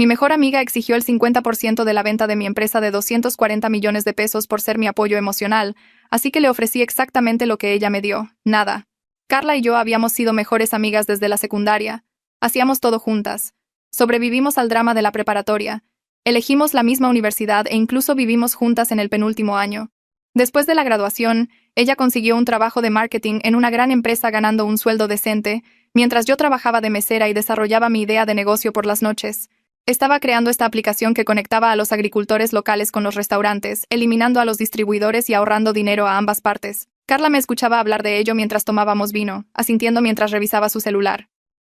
Mi mejor amiga exigió el 50% de la venta de mi empresa de 240 millones de pesos por ser mi apoyo emocional, así que le ofrecí exactamente lo que ella me dio, nada. Carla y yo habíamos sido mejores amigas desde la secundaria. Hacíamos todo juntas. Sobrevivimos al drama de la preparatoria. Elegimos la misma universidad e incluso vivimos juntas en el penúltimo año. Después de la graduación, ella consiguió un trabajo de marketing en una gran empresa ganando un sueldo decente, mientras yo trabajaba de mesera y desarrollaba mi idea de negocio por las noches. Estaba creando esta aplicación que conectaba a los agricultores locales con los restaurantes, eliminando a los distribuidores y ahorrando dinero a ambas partes. Carla me escuchaba hablar de ello mientras tomábamos vino, asintiendo mientras revisaba su celular.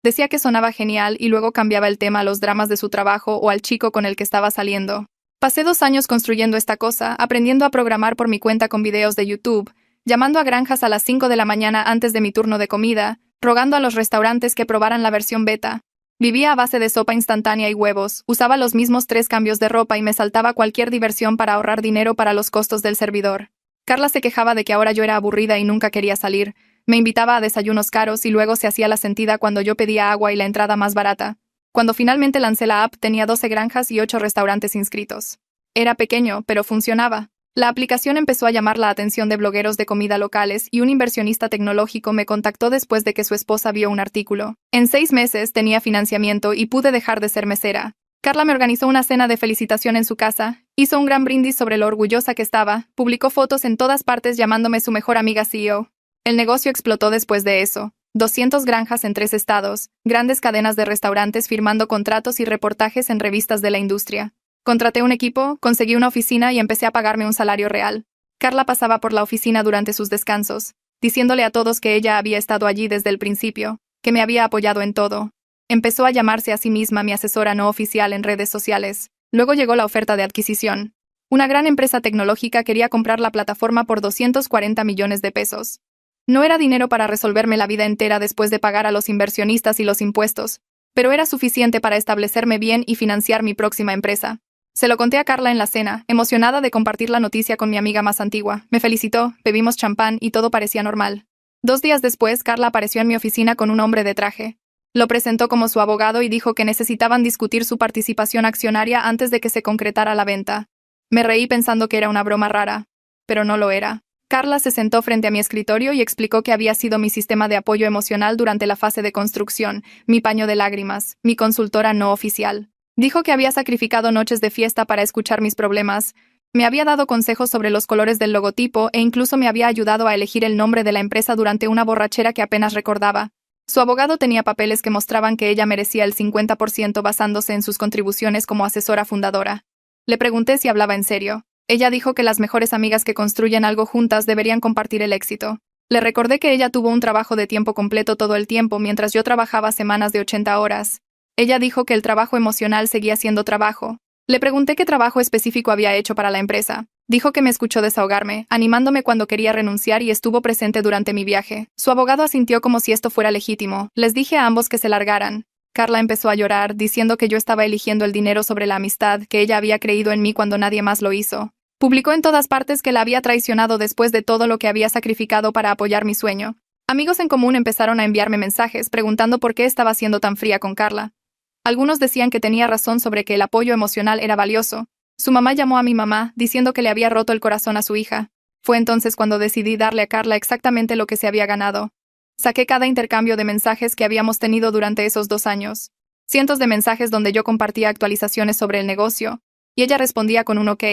Decía que sonaba genial y luego cambiaba el tema a los dramas de su trabajo o al chico con el que estaba saliendo. Pasé 2 años construyendo esta cosa, aprendiendo a programar por mi cuenta con videos de YouTube, llamando a granjas a las 5 de la mañana antes de mi turno de comida, rogando a los restaurantes que probaran la versión beta. Vivía a base de sopa instantánea y huevos, usaba los mismos 3 cambios de ropa y me saltaba cualquier diversión para ahorrar dinero para los costos del servidor. Carla se quejaba de que ahora yo era aburrida y nunca quería salir. Me invitaba a desayunos caros y luego se hacía la sentida cuando yo pedía agua y la entrada más barata. Cuando finalmente lancé la app tenía 12 granjas y 8 restaurantes inscritos. Era pequeño, pero funcionaba. La aplicación empezó a llamar la atención de blogueros de comida locales y un inversionista tecnológico me contactó después de que su esposa vio un artículo. En 6 meses tenía financiamiento y pude dejar de ser mesera. Carla me organizó una cena de felicitación en su casa, hizo un gran brindis sobre lo orgullosa que estaba, publicó fotos en todas partes llamándome su mejor amiga CEO. El negocio explotó después de eso. 200 granjas en 3 estados, grandes cadenas de restaurantes firmando contratos y reportajes en revistas de la industria. Contraté un equipo, conseguí una oficina y empecé a pagarme un salario real. Carla pasaba por la oficina durante sus descansos, diciéndole a todos que ella había estado allí desde el principio, que me había apoyado en todo. Empezó a llamarse a sí misma mi asesora no oficial en redes sociales. Luego llegó la oferta de adquisición. Una gran empresa tecnológica quería comprar la plataforma por 240 millones de pesos. No era dinero para resolverme la vida entera después de pagar a los inversionistas y los impuestos, pero era suficiente para establecerme bien y financiar mi próxima empresa. Se lo conté a Carla en la cena, emocionada de compartir la noticia con mi amiga más antigua. Me felicitó, bebimos champán y todo parecía normal. 2 días después, Carla apareció en mi oficina con un hombre de traje. Lo presentó como su abogado y dijo que necesitaban discutir su participación accionaria antes de que se concretara la venta. Me reí pensando que era una broma rara, pero no lo era. Carla se sentó frente a mi escritorio y explicó que había sido mi sistema de apoyo emocional durante la fase de construcción, mi paño de lágrimas, mi consultora no oficial. Dijo que había sacrificado noches de fiesta para escuchar mis problemas, me había dado consejos sobre los colores del logotipo e incluso me había ayudado a elegir el nombre de la empresa durante una borrachera que apenas recordaba. Su abogado tenía papeles que mostraban que ella merecía el 50% basándose en sus contribuciones como asesora fundadora. Le pregunté si hablaba en serio. Ella dijo que las mejores amigas que construyen algo juntas deberían compartir el éxito. Le recordé que ella tuvo un trabajo de tiempo completo todo el tiempo mientras yo trabajaba semanas de 80 horas. Ella dijo que el trabajo emocional seguía siendo trabajo. Le pregunté qué trabajo específico había hecho para la empresa. Dijo que me escuchó desahogarme, animándome cuando quería renunciar y estuvo presente durante mi viaje. Su abogado asintió como si esto fuera legítimo. Les dije a ambos que se largaran. Carla empezó a llorar, diciendo que yo estaba eligiendo el dinero sobre la amistad, que ella había creído en mí cuando nadie más lo hizo. Publicó en todas partes que la había traicionado después de todo lo que había sacrificado para apoyar mi sueño. Amigos en común empezaron a enviarme mensajes preguntando por qué estaba siendo tan fría con Carla. Algunos decían que tenía razón sobre que el apoyo emocional era valioso. Su mamá llamó a mi mamá, diciendo que le había roto el corazón a su hija. Fue entonces cuando decidí darle a Carla exactamente lo que se había ganado. Saqué cada intercambio de mensajes que habíamos tenido durante esos 2 años. Cientos de mensajes donde yo compartía actualizaciones sobre el negocio, y ella respondía con un ok.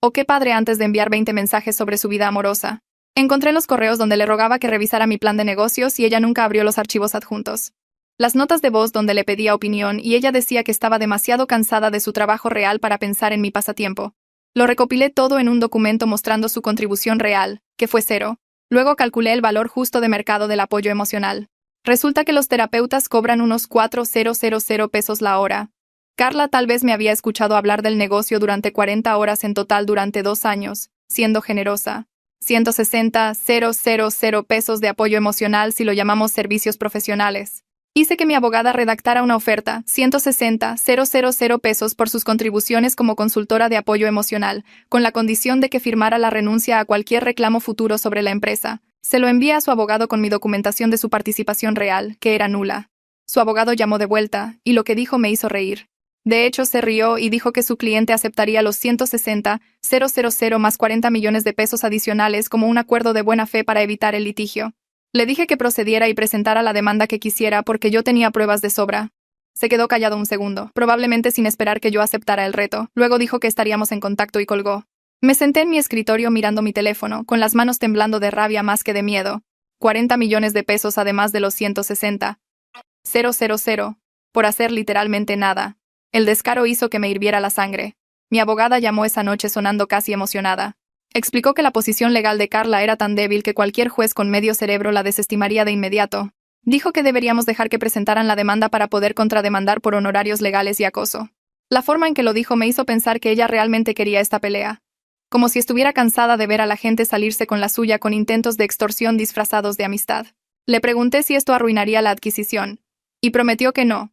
O qué padre antes de enviar 20 mensajes sobre su vida amorosa. Encontré los correos donde le rogaba que revisara mi plan de negocios y ella nunca abrió los archivos adjuntos. Las notas de voz donde le pedía opinión y ella decía que estaba demasiado cansada de su trabajo real para pensar en mi pasatiempo. Lo recopilé todo en un documento mostrando su contribución real, que fue 0. Luego calculé el valor justo de mercado del apoyo emocional. Resulta que los terapeutas cobran unos 4,000 pesos la hora. Carla tal vez me había escuchado hablar del negocio durante 40 horas en total durante 2 años, siendo generosa. 160,000 pesos de apoyo emocional si lo llamamos servicios profesionales. Hice que mi abogada redactara una oferta, 160,000 pesos por sus contribuciones como consultora de apoyo emocional, con la condición de que firmara la renuncia a cualquier reclamo futuro sobre la empresa. Se lo envié a su abogado con mi documentación de su participación real, que era nula. Su abogado llamó de vuelta, y lo que dijo me hizo reír. De hecho, se rió y dijo que su cliente aceptaría los 160,000 más 40 millones de pesos adicionales como un acuerdo de buena fe para evitar el litigio. Le dije que procediera y presentara la demanda que quisiera porque yo tenía pruebas de sobra. Se quedó callado un segundo, probablemente sin esperar que yo aceptara el reto. Luego dijo que estaríamos en contacto y colgó. Me senté en mi escritorio mirando mi teléfono, con las manos temblando de rabia más que de miedo. 40 millones de pesos además de los 160,000, por hacer literalmente nada. El descaro hizo que me hirviera la sangre. Mi abogada llamó esa noche sonando casi emocionada. Explicó que la posición legal de Carla era tan débil que cualquier juez con medio cerebro la desestimaría de inmediato. Dijo que deberíamos dejar que presentaran la demanda para poder contrademandar por honorarios legales y acoso. La forma en que lo dijo me hizo pensar que ella realmente quería esta pelea. Como si estuviera cansada de ver a la gente salirse con la suya con intentos de extorsión disfrazados de amistad. Le pregunté si esto arruinaría la adquisición. Y prometió que no.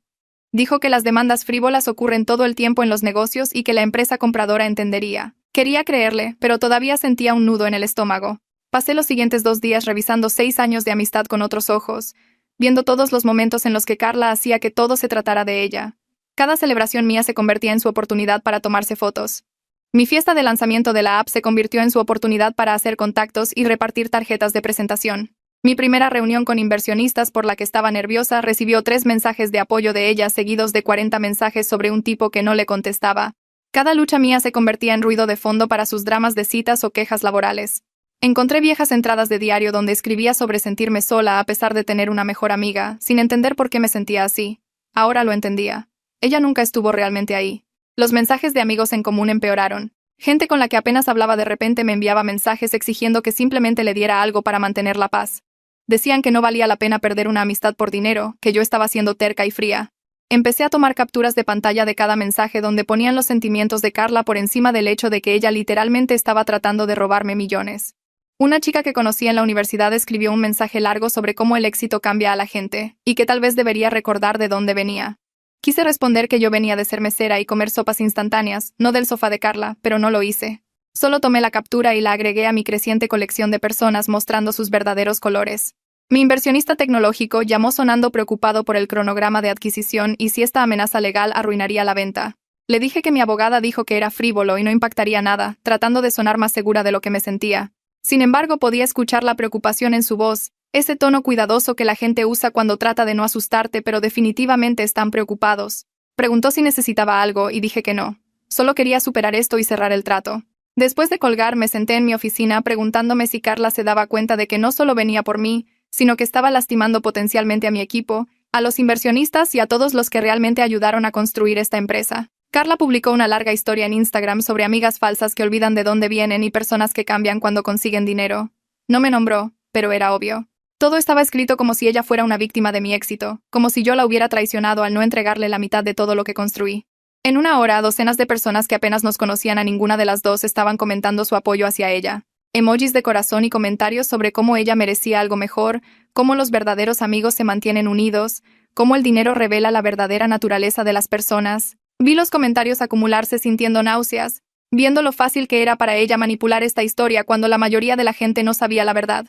Dijo que las demandas frívolas ocurren todo el tiempo en los negocios y que la empresa compradora entendería. Quería creerle, pero todavía sentía un nudo en el estómago. Pasé los siguientes 2 días revisando 6 años de amistad con otros ojos, viendo todos los momentos en los que Carla hacía que todo se tratara de ella. Cada celebración mía se convertía en su oportunidad para tomarse fotos. Mi fiesta de lanzamiento de la app se convirtió en su oportunidad para hacer contactos y repartir tarjetas de presentación. Mi primera reunión con inversionistas, por la que estaba nerviosa, recibió 3 mensajes de apoyo de ella seguidos de 40 mensajes sobre un tipo que no le contestaba. Cada lucha mía se convertía en ruido de fondo para sus dramas de citas o quejas laborales. Encontré viejas entradas de diario donde escribía sobre sentirme sola a pesar de tener una mejor amiga, sin entender por qué me sentía así. Ahora lo entendía. Ella nunca estuvo realmente ahí. Los mensajes de amigos en común empeoraron. Gente con la que apenas hablaba de repente me enviaba mensajes exigiendo que simplemente le diera algo para mantener la paz. Decían que no valía la pena perder una amistad por dinero, que yo estaba siendo terca y fría. Empecé a tomar capturas de pantalla de cada mensaje donde ponían los sentimientos de Carla por encima del hecho de que ella literalmente estaba tratando de robarme millones. Una chica que conocí en la universidad escribió un mensaje largo sobre cómo el éxito cambia a la gente, y que tal vez debería recordar de dónde venía. Quise responder que yo venía de ser mesera y comer sopas instantáneas, no del sofá de Carla, pero no lo hice. Solo tomé la captura y la agregué a mi creciente colección de personas mostrando sus verdaderos colores. Mi inversionista tecnológico llamó sonando preocupado por el cronograma de adquisición y si esta amenaza legal arruinaría la venta. Le dije que mi abogada dijo que era frívolo y no impactaría nada, tratando de sonar más segura de lo que me sentía. Sin embargo, podía escuchar la preocupación en su voz, ese tono cuidadoso que la gente usa cuando trata de no asustarte, pero definitivamente están preocupados. Preguntó si necesitaba algo y dije que no. Solo quería superar esto y cerrar el trato. Después de colgar, me senté en mi oficina preguntándome si Carla se daba cuenta de que no solo venía por mí, sino que estaba lastimando potencialmente a mi equipo, a los inversionistas y a todos los que realmente ayudaron a construir esta empresa. Carla publicó una larga historia en Instagram sobre amigas falsas que olvidan de dónde vienen y personas que cambian cuando consiguen dinero. No me nombró, pero era obvio. Todo estaba escrito como si ella fuera una víctima de mi éxito, como si yo la hubiera traicionado al no entregarle la mitad de todo lo que construí. En una hora, docenas de personas que apenas nos conocían a ninguna de las dos estaban comentando su apoyo hacia ella. Emojis de corazón y comentarios sobre cómo ella merecía algo mejor, cómo los verdaderos amigos se mantienen unidos, cómo el dinero revela la verdadera naturaleza de las personas. Vi los comentarios acumularse sintiendo náuseas, viendo lo fácil que era para ella manipular esta historia cuando la mayoría de la gente no sabía la verdad.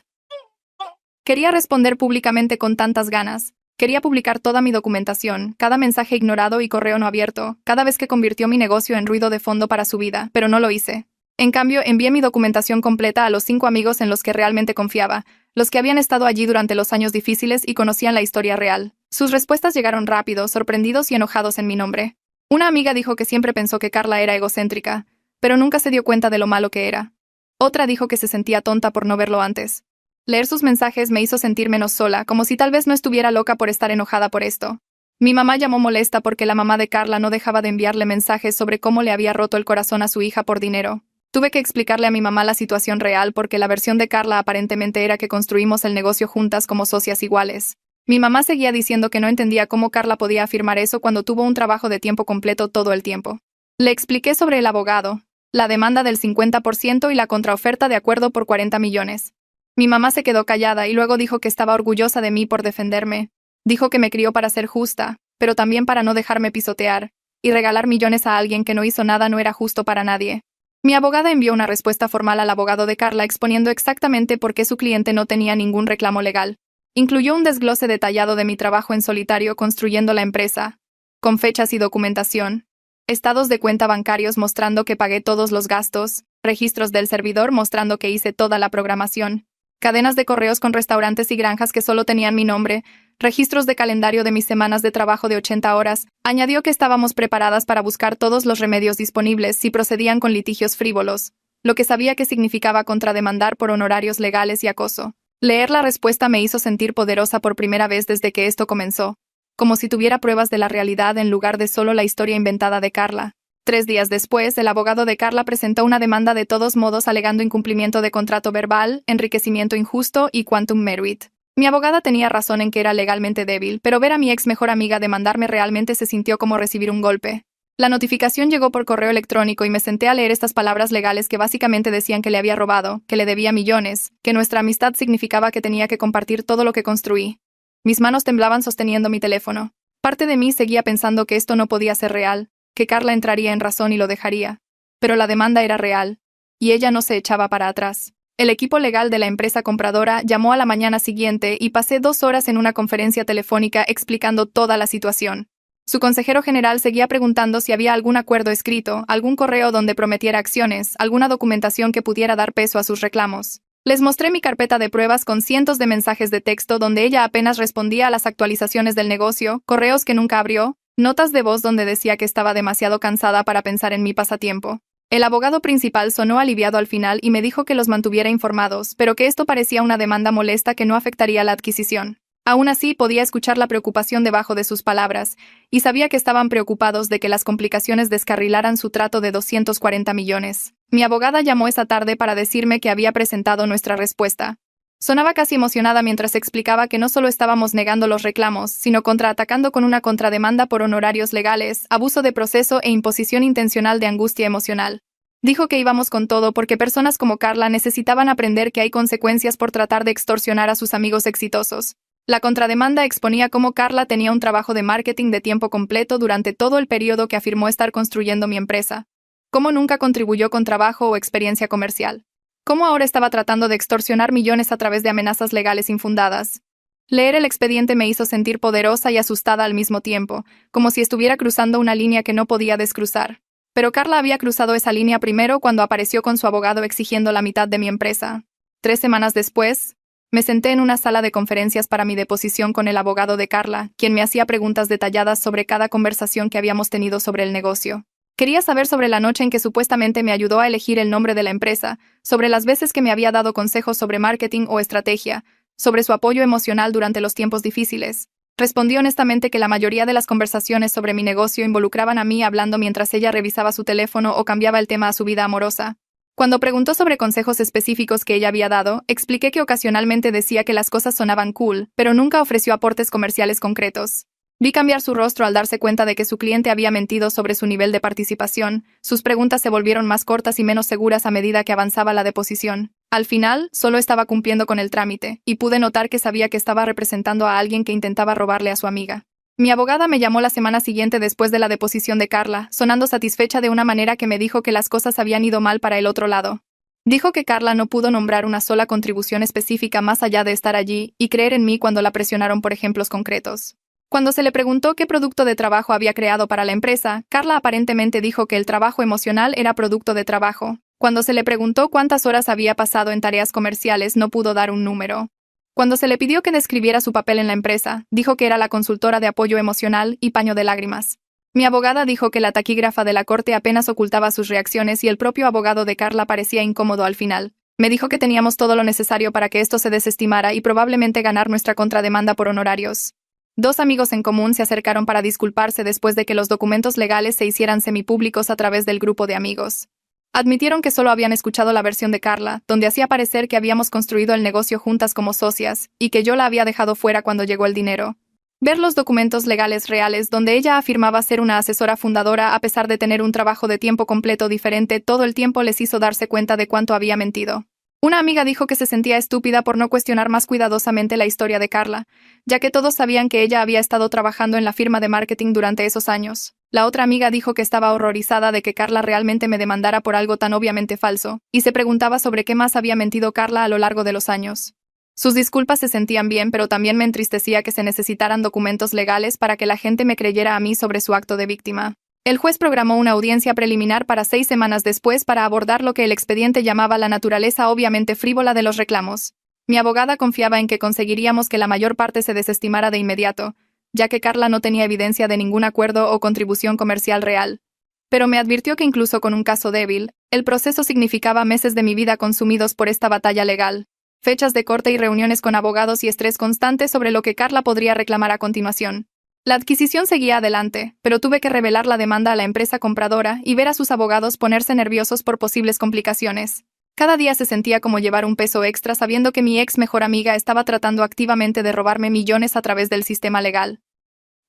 Quería responder públicamente con tantas ganas. Quería publicar toda mi documentación, cada mensaje ignorado y correo no abierto, cada vez que convirtió mi negocio en ruido de fondo para su vida, pero no lo hice. En cambio, envié mi documentación completa a los 5 amigos en los que realmente confiaba, los que habían estado allí durante los años difíciles y conocían la historia real. Sus respuestas llegaron rápido, sorprendidos y enojados en mi nombre. Una amiga dijo que siempre pensó que Carla era egocéntrica, pero nunca se dio cuenta de lo malo que era. Otra dijo que se sentía tonta por no verlo antes. Leer sus mensajes me hizo sentir menos sola, como si tal vez no estuviera loca por estar enojada por esto. Mi mamá llamó molesta porque la mamá de Carla no dejaba de enviarle mensajes sobre cómo le había roto el corazón a su hija por dinero. Tuve que explicarle a mi mamá la situación real porque la versión de Carla aparentemente era que construimos el negocio juntas como socias iguales. Mi mamá seguía diciendo que no entendía cómo Carla podía afirmar eso cuando tuvo un trabajo de tiempo completo todo el tiempo. Le expliqué sobre el abogado, la demanda del 50% y la contraoferta de acuerdo por 40 millones. Mi mamá se quedó callada y luego dijo que estaba orgullosa de mí por defenderme. Dijo que me crió para ser justa, pero también para no dejarme pisotear, y regalar millones a alguien que no hizo nada no era justo para nadie. Mi abogada envió una respuesta formal al abogado de Carla exponiendo exactamente por qué su cliente no tenía ningún reclamo legal. Incluyó un desglose detallado de mi trabajo en solitario construyendo la empresa, con fechas y documentación, estados de cuenta bancarios mostrando que pagué todos los gastos, registros del servidor mostrando que hice toda la programación, cadenas de correos con restaurantes y granjas que solo tenían mi nombre, registros de calendario de mis semanas de trabajo de 80 horas. Añadió que estábamos preparadas para buscar todos los remedios disponibles si procedían con litigios frívolos, lo que sabía que significaba contrademandar por honorarios legales y acoso. Leer la respuesta me hizo sentir poderosa por primera vez desde que esto comenzó, como si tuviera pruebas de la realidad en lugar de solo la historia inventada de Carla. 3 días después, el abogado de Carla presentó una demanda de todos modos alegando incumplimiento de contrato verbal, enriquecimiento injusto y quantum meruit. Mi abogada tenía razón en que era legalmente débil, pero ver a mi ex mejor amiga demandarme realmente se sintió como recibir un golpe. La notificación llegó por correo electrónico y me senté a leer estas palabras legales que básicamente decían que le había robado, que le debía millones, que nuestra amistad significaba que tenía que compartir todo lo que construí. Mis manos temblaban sosteniendo mi teléfono. Parte de mí seguía pensando que esto no podía ser real, que Carla entraría en razón y lo dejaría. Pero la demanda era real, y ella no se echaba para atrás. El equipo legal de la empresa compradora llamó a la mañana siguiente y pasé 2 horas en una conferencia telefónica explicando toda la situación. Su consejero general seguía preguntando si había algún acuerdo escrito, algún correo donde prometiera acciones, alguna documentación que pudiera dar peso a sus reclamos. Les mostré mi carpeta de pruebas con cientos de mensajes de texto donde ella apenas respondía a las actualizaciones del negocio, correos que nunca abrió, notas de voz donde decía que estaba demasiado cansada para pensar en mi pasatiempo. El abogado principal sonó aliviado al final y me dijo que los mantuviera informados, pero que esto parecía una demanda molesta que no afectaría la adquisición. Aún así, podía escuchar la preocupación debajo de sus palabras, y sabía que estaban preocupados de que las complicaciones descarrilaran su trato de 240 millones. Mi abogada llamó esa tarde para decirme que había presentado nuestra respuesta. Sonaba casi emocionada mientras explicaba que no solo estábamos negando los reclamos, sino contraatacando con una contrademanda por honorarios legales, abuso de proceso e imposición intencional de angustia emocional. Dijo que íbamos con todo porque personas como Carla necesitaban aprender que hay consecuencias por tratar de extorsionar a sus amigos exitosos. La contrademanda exponía cómo Carla tenía un trabajo de marketing de tiempo completo durante todo el periodo que afirmó estar construyendo mi empresa. Cómo nunca contribuyó con trabajo o experiencia comercial. Cómo ahora estaba tratando de extorsionar millones a través de amenazas legales infundadas. Leer el expediente me hizo sentir poderosa y asustada al mismo tiempo, como si estuviera cruzando una línea que no podía descruzar. Pero Carla había cruzado esa línea primero cuando apareció con su abogado exigiendo la mitad de mi empresa. 3 semanas después, me senté en una sala de conferencias para mi deposición con el abogado de Carla, quien me hacía preguntas detalladas sobre cada conversación que habíamos tenido sobre el negocio. Quería saber sobre la noche en que supuestamente me ayudó a elegir el nombre de la empresa, sobre las veces que me había dado consejos sobre marketing o estrategia, sobre su apoyo emocional durante los tiempos difíciles. Respondí honestamente que la mayoría de las conversaciones sobre mi negocio involucraban a mí hablando mientras ella revisaba su teléfono o cambiaba el tema a su vida amorosa. Cuando preguntó sobre consejos específicos que ella había dado, expliqué que ocasionalmente decía que las cosas sonaban cool, pero nunca ofreció aportes comerciales concretos. Vi cambiar su rostro al darse cuenta de que su cliente había mentido sobre su nivel de participación. Sus preguntas se volvieron más cortas y menos seguras a medida que avanzaba la deposición. Al final, solo estaba cumpliendo con el trámite, y pude notar que sabía que estaba representando a alguien que intentaba robarle a su amiga. Mi abogada me llamó la semana siguiente después de la deposición de Carla, sonando satisfecha de una manera que me dijo que las cosas habían ido mal para el otro lado. Dijo que Carla no pudo nombrar una sola contribución específica más allá de estar allí y creer en mí cuando la presionaron por ejemplos concretos. Cuando se le preguntó qué producto de trabajo había creado para la empresa, Carla aparentemente dijo que el trabajo emocional era producto de trabajo. Cuando se le preguntó cuántas horas había pasado en tareas comerciales, no pudo dar un número. Cuando se le pidió que describiera su papel en la empresa, dijo que era la consultora de apoyo emocional y paño de lágrimas. Mi abogada dijo que la taquígrafa de la corte apenas ocultaba sus reacciones y el propio abogado de Carla parecía incómodo al final. Me dijo que teníamos todo lo necesario para que esto se desestimara y probablemente ganar nuestra contrademanda por honorarios. 2 amigos en común se acercaron para disculparse después de que los documentos legales se hicieran semipúblicos a través del grupo de amigos. Admitieron que solo habían escuchado la versión de Carla, donde hacía parecer que habíamos construido el negocio juntas como socias, y que yo la había dejado fuera cuando llegó el dinero. Ver los documentos legales reales donde ella afirmaba ser una asesora fundadora a pesar de tener un trabajo de tiempo completo diferente todo el tiempo les hizo darse cuenta de cuánto había mentido. Una amiga dijo que se sentía estúpida por no cuestionar más cuidadosamente la historia de Carla, ya que todos sabían que ella había estado trabajando en la firma de marketing durante esos años. La otra amiga dijo que estaba horrorizada de que Carla realmente me demandara por algo tan obviamente falso, y se preguntaba sobre qué más había mentido Carla a lo largo de los años. Sus disculpas se sentían bien, pero también me entristecía que se necesitaran documentos legales para que la gente me creyera a mí sobre su acto de víctima. El juez programó una audiencia preliminar para 6 semanas después para abordar lo que el expediente llamaba la naturaleza obviamente frívola de los reclamos. Mi abogada confiaba en que conseguiríamos que la mayor parte se desestimara de inmediato, ya que Carla no tenía evidencia de ningún acuerdo o contribución comercial real. Pero me advirtió que incluso con un caso débil, el proceso significaba meses de mi vida consumidos por esta batalla legal, fechas de corte y reuniones con abogados y estrés constante sobre lo que Carla podría reclamar a continuación. La adquisición seguía adelante, pero tuve que revelar la demanda a la empresa compradora y ver a sus abogados ponerse nerviosos por posibles complicaciones. Cada día se sentía como llevar un peso extra sabiendo que mi ex mejor amiga estaba tratando activamente de robarme millones a través del sistema legal.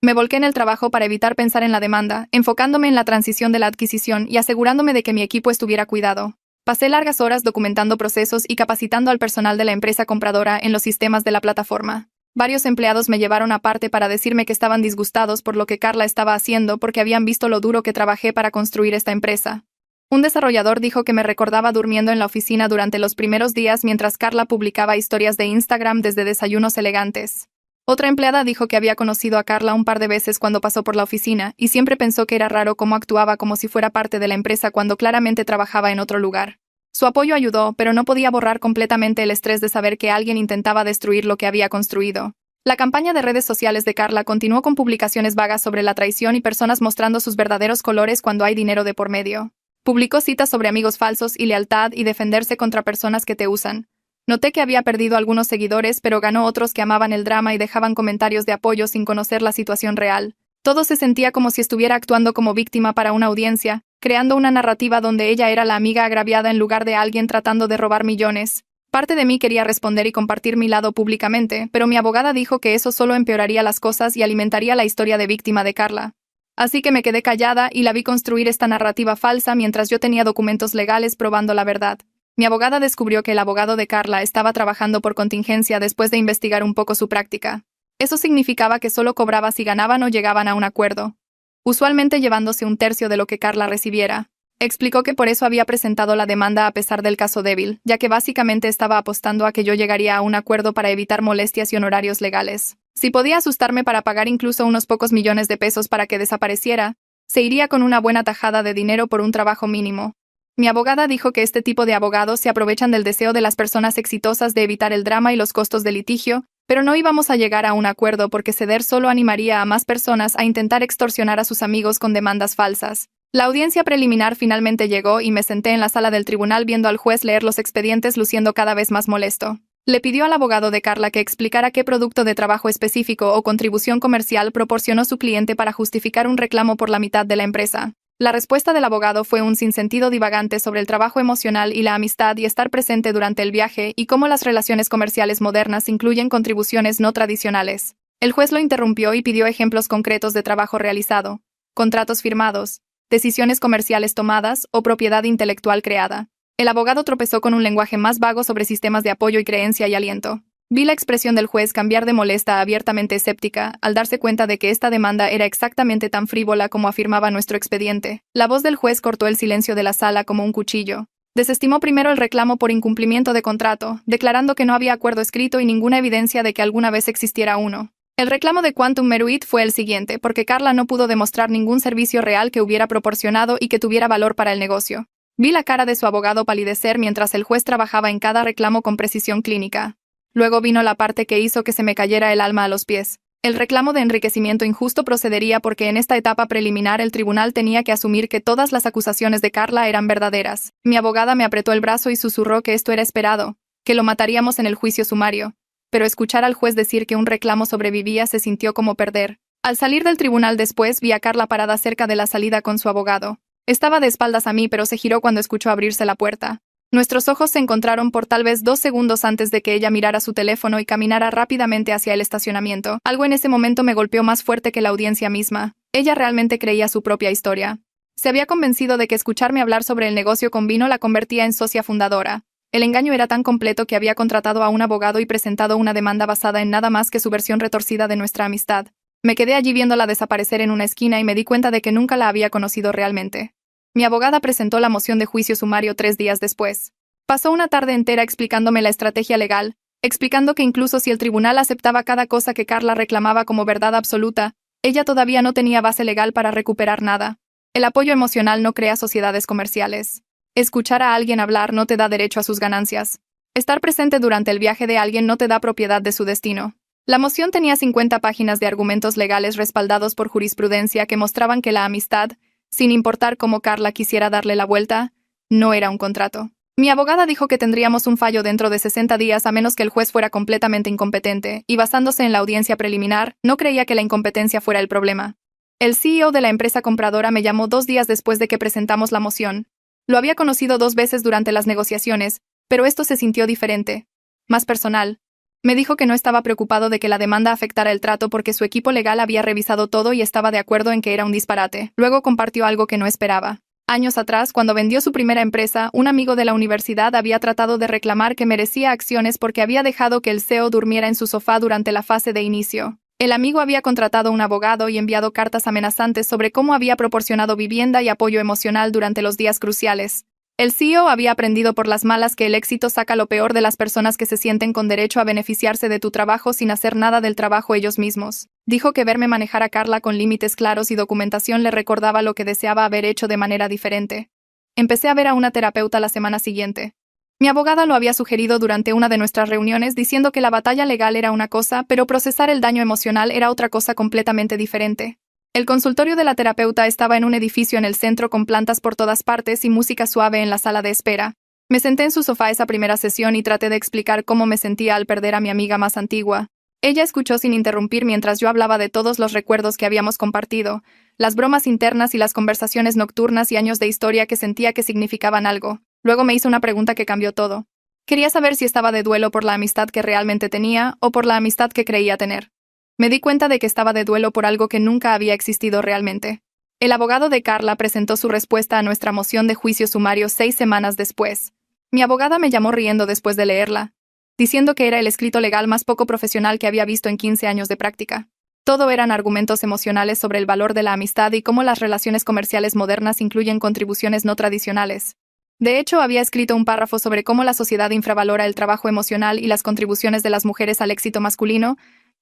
Me volqué en el trabajo para evitar pensar en la demanda, enfocándome en la transición de la adquisición y asegurándome de que mi equipo estuviera cuidado. Pasé largas horas documentando procesos y capacitando al personal de la empresa compradora en los sistemas de la plataforma. Varios empleados me llevaron aparte para decirme que estaban disgustados por lo que Carla estaba haciendo porque habían visto lo duro que trabajé para construir esta empresa. Un desarrollador dijo que me recordaba durmiendo en la oficina durante los primeros días mientras Carla publicaba historias de Instagram desde desayunos elegantes. Otra empleada dijo que había conocido a Carla un par de veces cuando pasó por la oficina y siempre pensó que era raro cómo actuaba como si fuera parte de la empresa cuando claramente trabajaba en otro lugar. Su apoyo ayudó, pero no podía borrar completamente el estrés de saber que alguien intentaba destruir lo que había construido. La campaña de redes sociales de Carla continuó con publicaciones vagas sobre la traición y personas mostrando sus verdaderos colores cuando hay dinero de por medio. Publicó citas sobre amigos falsos y lealtad y defenderse contra personas que te usan. Noté que había perdido algunos seguidores, pero ganó otros que amaban el drama y dejaban comentarios de apoyo sin conocer la situación real. Todo se sentía como si estuviera actuando como víctima para una audiencia, creando una narrativa donde ella era la amiga agraviada en lugar de alguien tratando de robar millones. Parte de mí quería responder y compartir mi lado públicamente, pero mi abogada dijo que eso solo empeoraría las cosas y alimentaría la historia de víctima de Carla. Así que me quedé callada y la vi construir esta narrativa falsa mientras yo tenía documentos legales probando la verdad. Mi abogada descubrió que el abogado de Carla estaba trabajando por contingencia después de investigar un poco su práctica. Eso significaba que solo cobraba si ganaban o llegaban a un acuerdo, usualmente llevándose un tercio de lo que Carla recibiera. Explicó que por eso había presentado la demanda a pesar del caso débil, ya que básicamente estaba apostando a que yo llegaría a un acuerdo para evitar molestias y honorarios legales. Si podía asustarme para pagar incluso unos pocos millones de pesos para que desapareciera, se iría con una buena tajada de dinero por un trabajo mínimo. Mi abogada dijo que este tipo de abogados se aprovechan del deseo de las personas exitosas de evitar el drama y los costos de litigio, pero no íbamos a llegar a un acuerdo porque ceder solo animaría a más personas a intentar extorsionar a sus amigos con demandas falsas. La audiencia preliminar finalmente llegó y me senté en la sala del tribunal viendo al juez leer los expedientes luciendo cada vez más molesto. Le pidió al abogado de Carla que explicara qué producto de trabajo específico o contribución comercial proporcionó su cliente para justificar un reclamo por la mitad de la empresa. La respuesta del abogado fue un sinsentido divagante sobre el trabajo emocional y la amistad y estar presente durante el viaje y cómo las relaciones comerciales modernas incluyen contribuciones no tradicionales. El juez lo interrumpió y pidió ejemplos concretos de trabajo realizado, contratos firmados, decisiones comerciales tomadas o propiedad intelectual creada. El abogado tropezó con un lenguaje más vago sobre sistemas de apoyo y creencia y aliento. Vi la expresión del juez cambiar de molesta a abiertamente escéptica al darse cuenta de que esta demanda era exactamente tan frívola como afirmaba nuestro expediente. La voz del juez cortó el silencio de la sala como un cuchillo. Desestimó primero el reclamo por incumplimiento de contrato, declarando que no había acuerdo escrito y ninguna evidencia de que alguna vez existiera uno. El reclamo de Quantum Meruit fue el siguiente, porque Carla no pudo demostrar ningún servicio real que hubiera proporcionado y que tuviera valor para el negocio. Vi la cara de su abogado palidecer mientras el juez trabajaba en cada reclamo con precisión clínica. Luego vino la parte que hizo que se me cayera el alma a los pies. El reclamo de enriquecimiento injusto procedería porque en esta etapa preliminar el tribunal tenía que asumir que todas las acusaciones de Carla eran verdaderas. Mi abogada me apretó el brazo y susurró que esto era esperado, que lo mataríamos en el juicio sumario. Pero escuchar al juez decir que un reclamo sobrevivía se sintió como perder. Al salir del tribunal después vi a Carla parada cerca de la salida con su abogado. Estaba de espaldas a mí, pero se giró cuando escuchó abrirse la puerta. Nuestros ojos se encontraron por tal vez 2 segundos antes de que ella mirara su teléfono y caminara rápidamente hacia el estacionamiento. Algo en ese momento me golpeó más fuerte que la audiencia misma. Ella realmente creía su propia historia. Se había convencido de que escucharme hablar sobre el negocio con vino la convertía en socia fundadora. El engaño era tan completo que había contratado a un abogado y presentado una demanda basada en nada más que su versión retorcida de nuestra amistad. Me quedé allí viéndola desaparecer en una esquina y me di cuenta de que nunca la había conocido realmente. Mi abogada presentó la moción de juicio sumario 3 días después. Pasó una tarde entera explicándome la estrategia legal, explicando que incluso si el tribunal aceptaba cada cosa que Carla reclamaba como verdad absoluta, ella todavía no tenía base legal para recuperar nada. El apoyo emocional no crea sociedades comerciales. Escuchar a alguien hablar no te da derecho a sus ganancias. Estar presente durante el viaje de alguien no te da propiedad de su destino. La moción tenía 50 páginas de argumentos legales respaldados por jurisprudencia que mostraban que la amistad, sin importar cómo Carla quisiera darle la vuelta, no era un contrato. Mi abogada dijo que tendríamos un fallo dentro de 60 días a menos que el juez fuera completamente incompetente, y basándose en la audiencia preliminar, no creía que la incompetencia fuera el problema. El CEO de la empresa compradora me llamó 2 días después de que presentamos la moción. Lo había conocido 2 veces durante las negociaciones, pero esto se sintió diferente, más personal. Me dijo que no estaba preocupado de que la demanda afectara el trato porque su equipo legal había revisado todo y estaba de acuerdo en que era un disparate. Luego compartió algo que no esperaba. Años atrás, cuando vendió su primera empresa, un amigo de la universidad había tratado de reclamar que merecía acciones porque había dejado que el CEO durmiera en su sofá durante la fase de inicio. El amigo había contratado un abogado y enviado cartas amenazantes sobre cómo había proporcionado vivienda y apoyo emocional durante los días cruciales. El CEO había aprendido por las malas que el éxito saca lo peor de las personas que se sienten con derecho a beneficiarse de tu trabajo sin hacer nada del trabajo ellos mismos. Dijo que verme manejar a Carla con límites claros y documentación le recordaba lo que deseaba haber hecho de manera diferente. Empecé a ver a una terapeuta la semana siguiente. Mi abogada lo había sugerido durante una de nuestras reuniones diciendo que la batalla legal era una cosa, pero procesar el daño emocional era otra cosa completamente diferente. El consultorio de la terapeuta estaba en un edificio en el centro con plantas por todas partes y música suave en la sala de espera. Me senté en su sofá esa primera sesión y traté de explicar cómo me sentía al perder a mi amiga más antigua. Ella escuchó sin interrumpir mientras yo hablaba de todos los recuerdos que habíamos compartido, las bromas internas y las conversaciones nocturnas y años de historia que sentía que significaban algo. Luego me hizo una pregunta que cambió todo. Quería saber si estaba de duelo por la amistad que realmente tenía o por la amistad que creía tener. Me di cuenta de que estaba de duelo por algo que nunca había existido realmente. El abogado de Carla presentó su respuesta a nuestra moción de juicio sumario 6 semanas después. Mi abogada me llamó riendo después de leerla, diciendo que era el escrito legal más poco profesional que había visto en 15 años de práctica. Todo eran argumentos emocionales sobre el valor de la amistad y cómo las relaciones comerciales modernas incluyen contribuciones no tradicionales. De hecho, había escrito un párrafo sobre cómo la sociedad infravalora el trabajo emocional y las contribuciones de las mujeres al éxito masculino,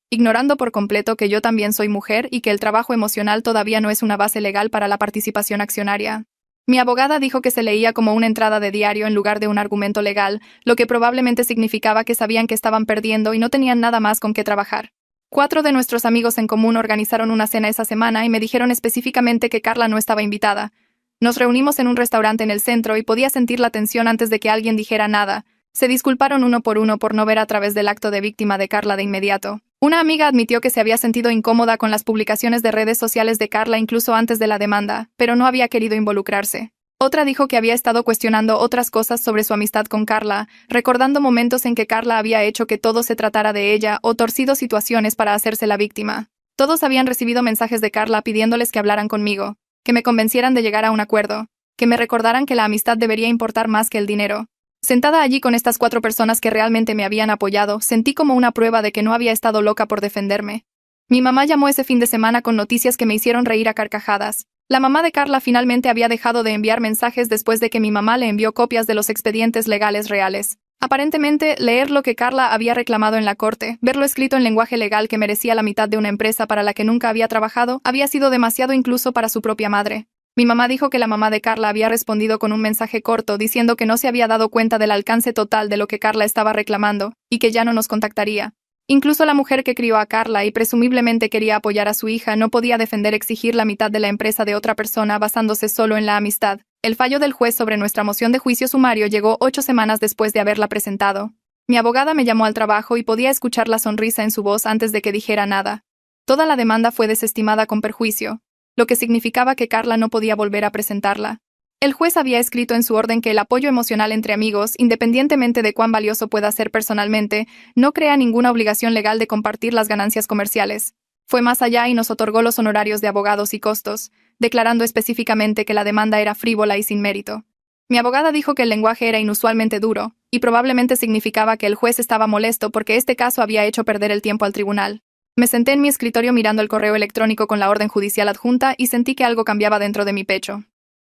ignorando por completo que yo también soy mujer y que el trabajo emocional todavía no es una base legal para la participación accionaria. Mi abogada dijo que se leía como una entrada de diario en lugar de un argumento legal, lo que probablemente significaba que sabían que estaban perdiendo y no tenían nada más con qué trabajar. 4 de nuestros amigos en común organizaron una cena esa semana y me dijeron específicamente que Carla no estaba invitada. Nos reunimos en un restaurante en el centro y podía sentir la tensión antes de que alguien dijera nada. Se disculparon uno por uno por no ver a través del acto de víctima de Carla de inmediato. Una amiga admitió que se había sentido incómoda con las publicaciones de redes sociales de Carla incluso antes de la demanda, pero no había querido involucrarse. Otra dijo que había estado cuestionando otras cosas sobre su amistad con Carla, recordando momentos en que Carla había hecho que todo se tratara de ella o torcido situaciones para hacerse la víctima. Todos habían recibido mensajes de Carla pidiéndoles que hablaran conmigo, que me convencieran de llegar a un acuerdo, que me recordaran que la amistad debería importar más que el dinero. Sentada allí con estas 4 personas que realmente me habían apoyado, sentí como una prueba de que no había estado loca por defenderme. Mi mamá llamó ese fin de semana con noticias que me hicieron reír a carcajadas. La mamá de Carla finalmente había dejado de enviar mensajes después de que mi mamá le envió copias de los expedientes legales reales. Aparentemente, leer lo que Carla había reclamado en la corte, verlo escrito en lenguaje legal que merecía la mitad de una empresa para la que nunca había trabajado, había sido demasiado incluso para su propia madre. Mi mamá dijo que la mamá de Carla había respondido con un mensaje corto diciendo que no se había dado cuenta del alcance total de lo que Carla estaba reclamando, y que ya no nos contactaría. Incluso la mujer que crió a Carla y presumiblemente quería apoyar a su hija no podía defender exigir la mitad de la empresa de otra persona basándose solo en la amistad. El fallo del juez sobre nuestra moción de juicio sumario llegó 8 semanas después de haberla presentado. Mi abogada me llamó al trabajo y podía escuchar la sonrisa en su voz antes de que dijera nada. Toda la demanda fue desestimada con perjuicio, lo que significaba que Carla no podía volver a presentarla. El juez había escrito en su orden que el apoyo emocional entre amigos, independientemente de cuán valioso pueda ser personalmente, no crea ninguna obligación legal de compartir las ganancias comerciales. Fue más allá y nos otorgó los honorarios de abogados y costos, declarando específicamente que la demanda era frívola y sin mérito. Mi abogada dijo que el lenguaje era inusualmente duro, y probablemente significaba que el juez estaba molesto porque este caso había hecho perder el tiempo al tribunal. Me senté en mi escritorio mirando el correo electrónico con la orden judicial adjunta y sentí que algo cambiaba dentro de mi pecho.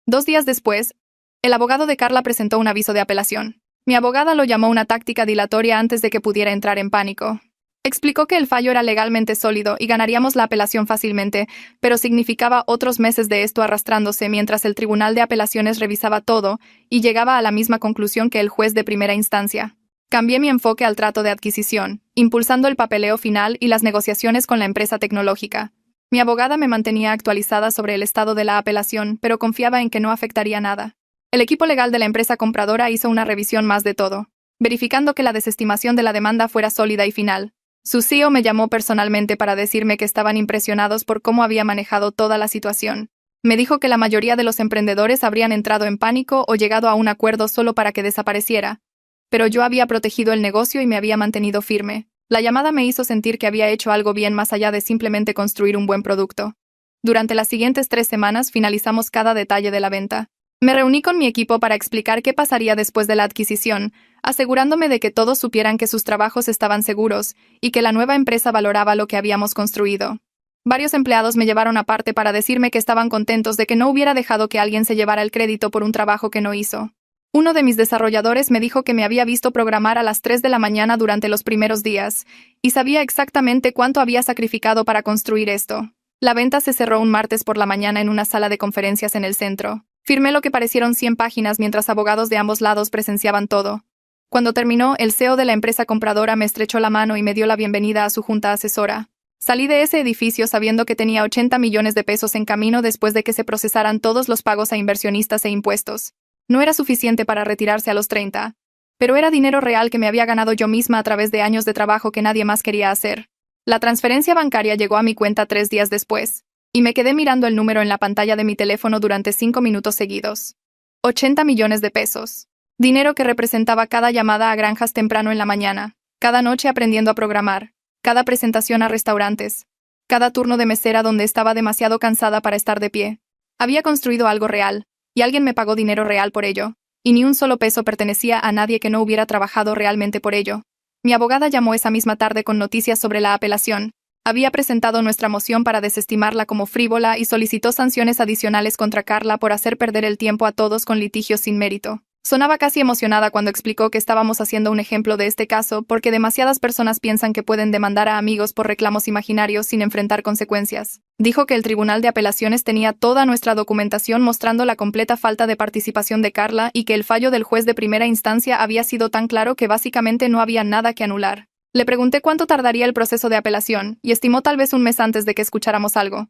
2 días después, el abogado de Carla presentó un aviso de apelación. Mi abogada lo llamó una táctica dilatoria antes de que pudiera entrar en pánico. Explicó que el fallo era legalmente sólido y ganaríamos la apelación fácilmente, pero significaba otros meses de esto arrastrándose mientras el Tribunal de Apelaciones revisaba todo y llegaba a la misma conclusión que el juez de primera instancia. Cambié mi enfoque al trato de adquisición, impulsando el papeleo final y las negociaciones con la empresa tecnológica. Mi abogada me mantenía actualizada sobre el estado de la apelación, pero confiaba en que no afectaría nada. El equipo legal de la empresa compradora hizo una revisión más de todo, verificando que la desestimación de la demanda fuera sólida y final. Su CEO me llamó personalmente para decirme que estaban impresionados por cómo había manejado toda la situación. Me dijo que la mayoría de los emprendedores habrían entrado en pánico o llegado a un acuerdo solo para que desapareciera. Pero yo había protegido el negocio y me había mantenido firme. La llamada me hizo sentir que había hecho algo bien más allá de simplemente construir un buen producto. Durante las siguientes 3 semanas finalizamos cada detalle de la venta. Me reuní con mi equipo para explicar qué pasaría después de la adquisición, asegurándome de que todos supieran que sus trabajos estaban seguros y que la nueva empresa valoraba lo que habíamos construido. Varios empleados me llevaron aparte para decirme que estaban contentos de que no hubiera dejado que alguien se llevara el crédito por un trabajo que no hizo. Uno de mis desarrolladores me dijo que me había visto programar a las 3 de la mañana durante los primeros días, y sabía exactamente cuánto había sacrificado para construir esto. La venta se cerró un martes por la mañana en una sala de conferencias en el centro. Firmé lo que parecieron 100 páginas mientras abogados de ambos lados presenciaban todo. Cuando terminó, el CEO de la empresa compradora me estrechó la mano y me dio la bienvenida a su junta asesora. Salí de ese edificio sabiendo que tenía 80 millones de pesos en camino después de que se procesaran todos los pagos a inversionistas e impuestos. No era suficiente para retirarse a los 30, pero era dinero real que me había ganado yo misma a través de años de trabajo que nadie más quería hacer. La transferencia bancaria llegó a mi cuenta 3 días después, y me quedé mirando el número en la pantalla de mi teléfono durante 5 minutos seguidos. 80 millones de pesos. Dinero que representaba cada llamada a granjas temprano en la mañana, cada noche aprendiendo a programar, cada presentación a restaurantes, cada turno de mesera donde estaba demasiado cansada para estar de pie. Había construido algo real, y alguien me pagó dinero real por ello, y ni un solo peso pertenecía a nadie que no hubiera trabajado realmente por ello. Mi abogada llamó esa misma tarde con noticias sobre la apelación. Había presentado nuestra moción para desestimarla como frívola y solicitó sanciones adicionales contra Carla por hacer perder el tiempo a todos con litigios sin mérito. Sonaba casi emocionada cuando explicó que estábamos haciendo un ejemplo de este caso porque demasiadas personas piensan que pueden demandar a amigos por reclamos imaginarios sin enfrentar consecuencias. Dijo que el Tribunal de Apelaciones tenía toda nuestra documentación mostrando la completa falta de participación de Carla y que el fallo del juez de primera instancia había sido tan claro que básicamente no había nada que anular. Le pregunté cuánto tardaría el proceso de apelación y estimó tal vez un mes antes de que escucháramos algo.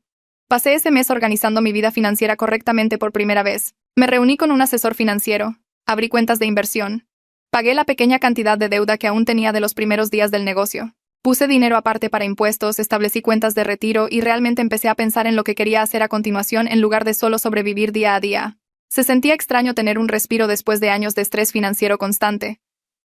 Pasé ese mes organizando mi vida financiera correctamente por primera vez. Me reuní con un asesor financiero. Abrí cuentas de inversión. Pagué la pequeña cantidad de deuda que aún tenía de los primeros días del negocio. Puse dinero aparte para impuestos, establecí cuentas de retiro y realmente empecé a pensar en lo que quería hacer a continuación en lugar de solo sobrevivir día a día. Se sentía extraño tener un respiro después de años de estrés financiero constante.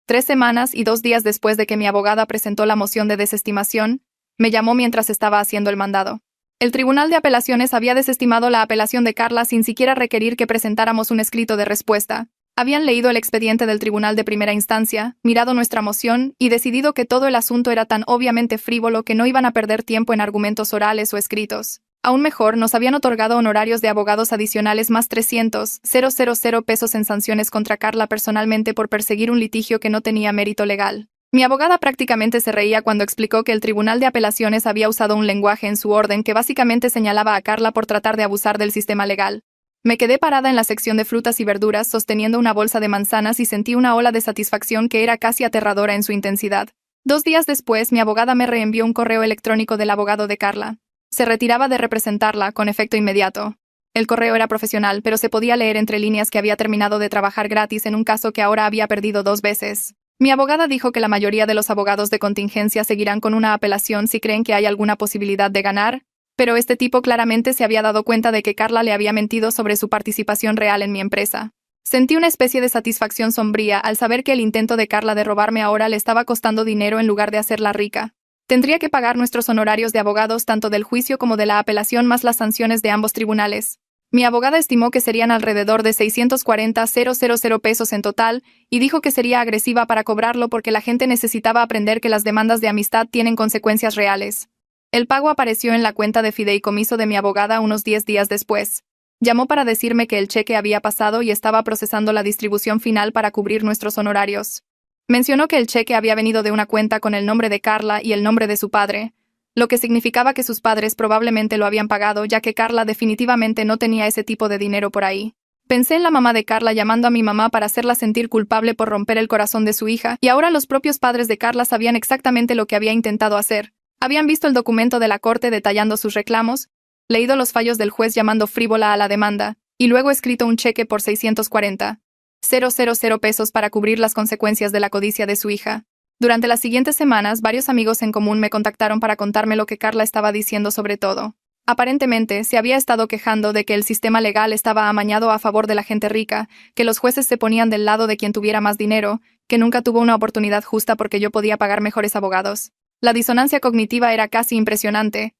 3 semanas y 2 días después de que mi abogada presentó la moción de desestimación, me llamó mientras estaba haciendo el mandado. El Tribunal de Apelaciones había desestimado la apelación de Carla sin siquiera requerir que presentáramos un escrito de respuesta. Habían leído el expediente del Tribunal de Primera Instancia, mirado nuestra moción y decidido que todo el asunto era tan obviamente frívolo que no iban a perder tiempo en argumentos orales o escritos. Aún mejor, nos habían otorgado honorarios de abogados adicionales más 300,000 pesos en sanciones contra Carla personalmente por perseguir un litigio que no tenía mérito legal. Mi abogada prácticamente se reía cuando explicó que el Tribunal de Apelaciones había usado un lenguaje en su orden que básicamente señalaba a Carla por tratar de abusar del sistema legal. Me quedé parada en la sección de frutas y verduras sosteniendo una bolsa de manzanas y sentí una ola de satisfacción que era casi aterradora en su intensidad. 2 días después, mi abogada me reenvió un correo electrónico del abogado de Carla. Se retiraba de representarla, con efecto inmediato. El correo era profesional, pero se podía leer entre líneas que había terminado de trabajar gratis en un caso que ahora había perdido 2 veces. Mi abogada dijo que la mayoría de los abogados de contingencia seguirán con una apelación si creen que hay alguna posibilidad de ganar, pero este tipo claramente se había dado cuenta de que Carla le había mentido sobre su participación real en mi empresa. Sentí una especie de satisfacción sombría al saber que el intento de Carla de robarme ahora le estaba costando dinero en lugar de hacerla rica. Tendría que pagar nuestros honorarios de abogados tanto del juicio como de la apelación más las sanciones de ambos tribunales. Mi abogada estimó que serían alrededor de 640,000 pesos en total y dijo que sería agresiva para cobrarlo porque la gente necesitaba aprender que las demandas de amistad tienen consecuencias reales. El pago apareció en la cuenta de fideicomiso de mi abogada unos 10 días después. Llamó para decirme que el cheque había pasado y estaba procesando la distribución final para cubrir nuestros honorarios. Mencionó que el cheque había venido de una cuenta con el nombre de Carla y el nombre de su padre, lo que significaba que sus padres probablemente lo habían pagado, ya que Carla definitivamente no tenía ese tipo de dinero por ahí. Pensé en la mamá de Carla llamando a mi mamá para hacerla sentir culpable por romper el corazón de su hija, y ahora los propios padres de Carla sabían exactamente lo que había intentado hacer. Habían visto el documento de la corte detallando sus reclamos, leído los fallos del juez llamando frívola a la demanda, y luego escrito un cheque por 640,000 pesos para cubrir las consecuencias de la codicia de su hija. Durante las siguientes semanas, varios amigos en común me contactaron para contarme lo que Carla estaba diciendo sobre todo. Aparentemente, se había estado quejando de que el sistema legal estaba amañado a favor de la gente rica, que los jueces se ponían del lado de quien tuviera más dinero, que nunca tuvo una oportunidad justa porque yo podía pagar mejores abogados. La disonancia cognitiva era casi impresionante.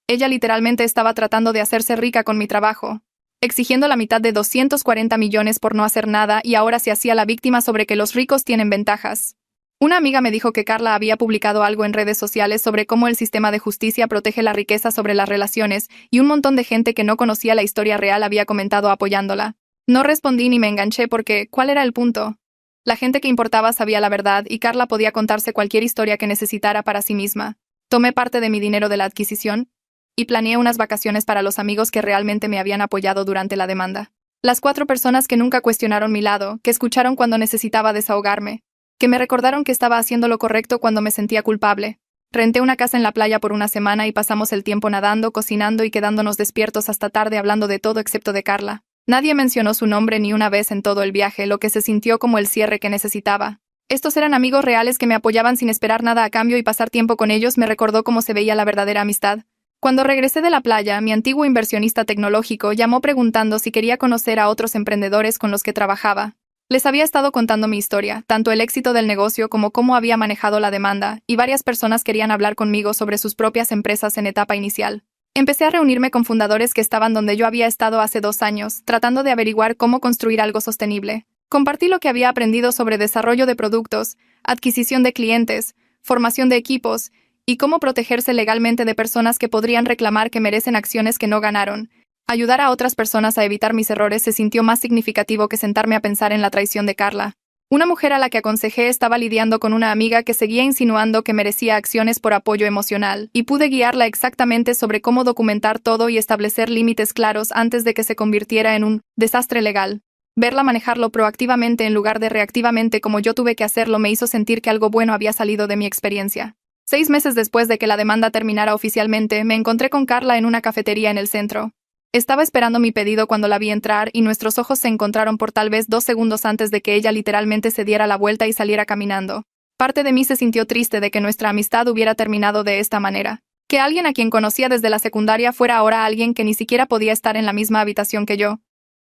Ella literalmente estaba tratando de hacerse rica con mi trabajo, exigiendo la mitad de 240 millones por no hacer nada, y ahora se hacía la víctima sobre que los ricos tienen ventajas. Una amiga me dijo que Carla había publicado algo en redes sociales sobre cómo el sistema de justicia protege la riqueza sobre las relaciones, y un montón de gente que no conocía la historia real había comentado apoyándola. No respondí ni me enganché porque, ¿cuál era el punto? La gente que importaba sabía la verdad y Carla podía contarse cualquier historia que necesitara para sí misma. Tomé parte de mi dinero de la adquisición y planeé unas vacaciones para los amigos que realmente me habían apoyado durante la demanda. Las 4 personas que nunca cuestionaron mi lado, que escucharon cuando necesitaba desahogarme, que me recordaron que estaba haciendo lo correcto cuando me sentía culpable. Renté una casa en la playa por una semana y pasamos el tiempo nadando, cocinando y quedándonos despiertos hasta tarde hablando de todo excepto de Carla. Nadie mencionó su nombre ni una vez en todo el viaje, lo que se sintió como el cierre que necesitaba. Estos eran amigos reales que me apoyaban sin esperar nada a cambio, y pasar tiempo con ellos me recordó cómo se veía la verdadera amistad. Cuando regresé de la playa, mi antiguo inversionista tecnológico llamó preguntando si quería conocer a otros emprendedores con los que trabajaba. Les había estado contando mi historia, tanto el éxito del negocio como cómo había manejado la demanda, y varias personas querían hablar conmigo sobre sus propias empresas en etapa inicial. Empecé a reunirme con fundadores que estaban donde yo había estado hace 2 años, tratando de averiguar cómo construir algo sostenible. Compartí lo que había aprendido sobre desarrollo de productos, adquisición de clientes, formación de equipos, y cómo protegerse legalmente de personas que podrían reclamar que merecen acciones que no ganaron. Ayudar a otras personas a evitar mis errores se sintió más significativo que sentarme a pensar en la traición de Carla. Una mujer a la que aconsejé estaba lidiando con una amiga que seguía insinuando que merecía acciones por apoyo emocional, y pude guiarla exactamente sobre cómo documentar todo y establecer límites claros antes de que se convirtiera en un desastre legal. Verla manejarlo proactivamente en lugar de reactivamente como yo tuve que hacerlo me hizo sentir que algo bueno había salido de mi experiencia. 6 meses después de que la demanda terminara oficialmente, me encontré con Carla en una cafetería en el centro. Estaba esperando mi pedido cuando la vi entrar y nuestros ojos se encontraron por tal vez 2 segundos antes de que ella literalmente se diera la vuelta y saliera caminando. Parte de mí se sintió triste de que nuestra amistad hubiera terminado de esta manera. Que alguien a quien conocía desde la secundaria fuera ahora alguien que ni siquiera podía estar en la misma habitación que yo.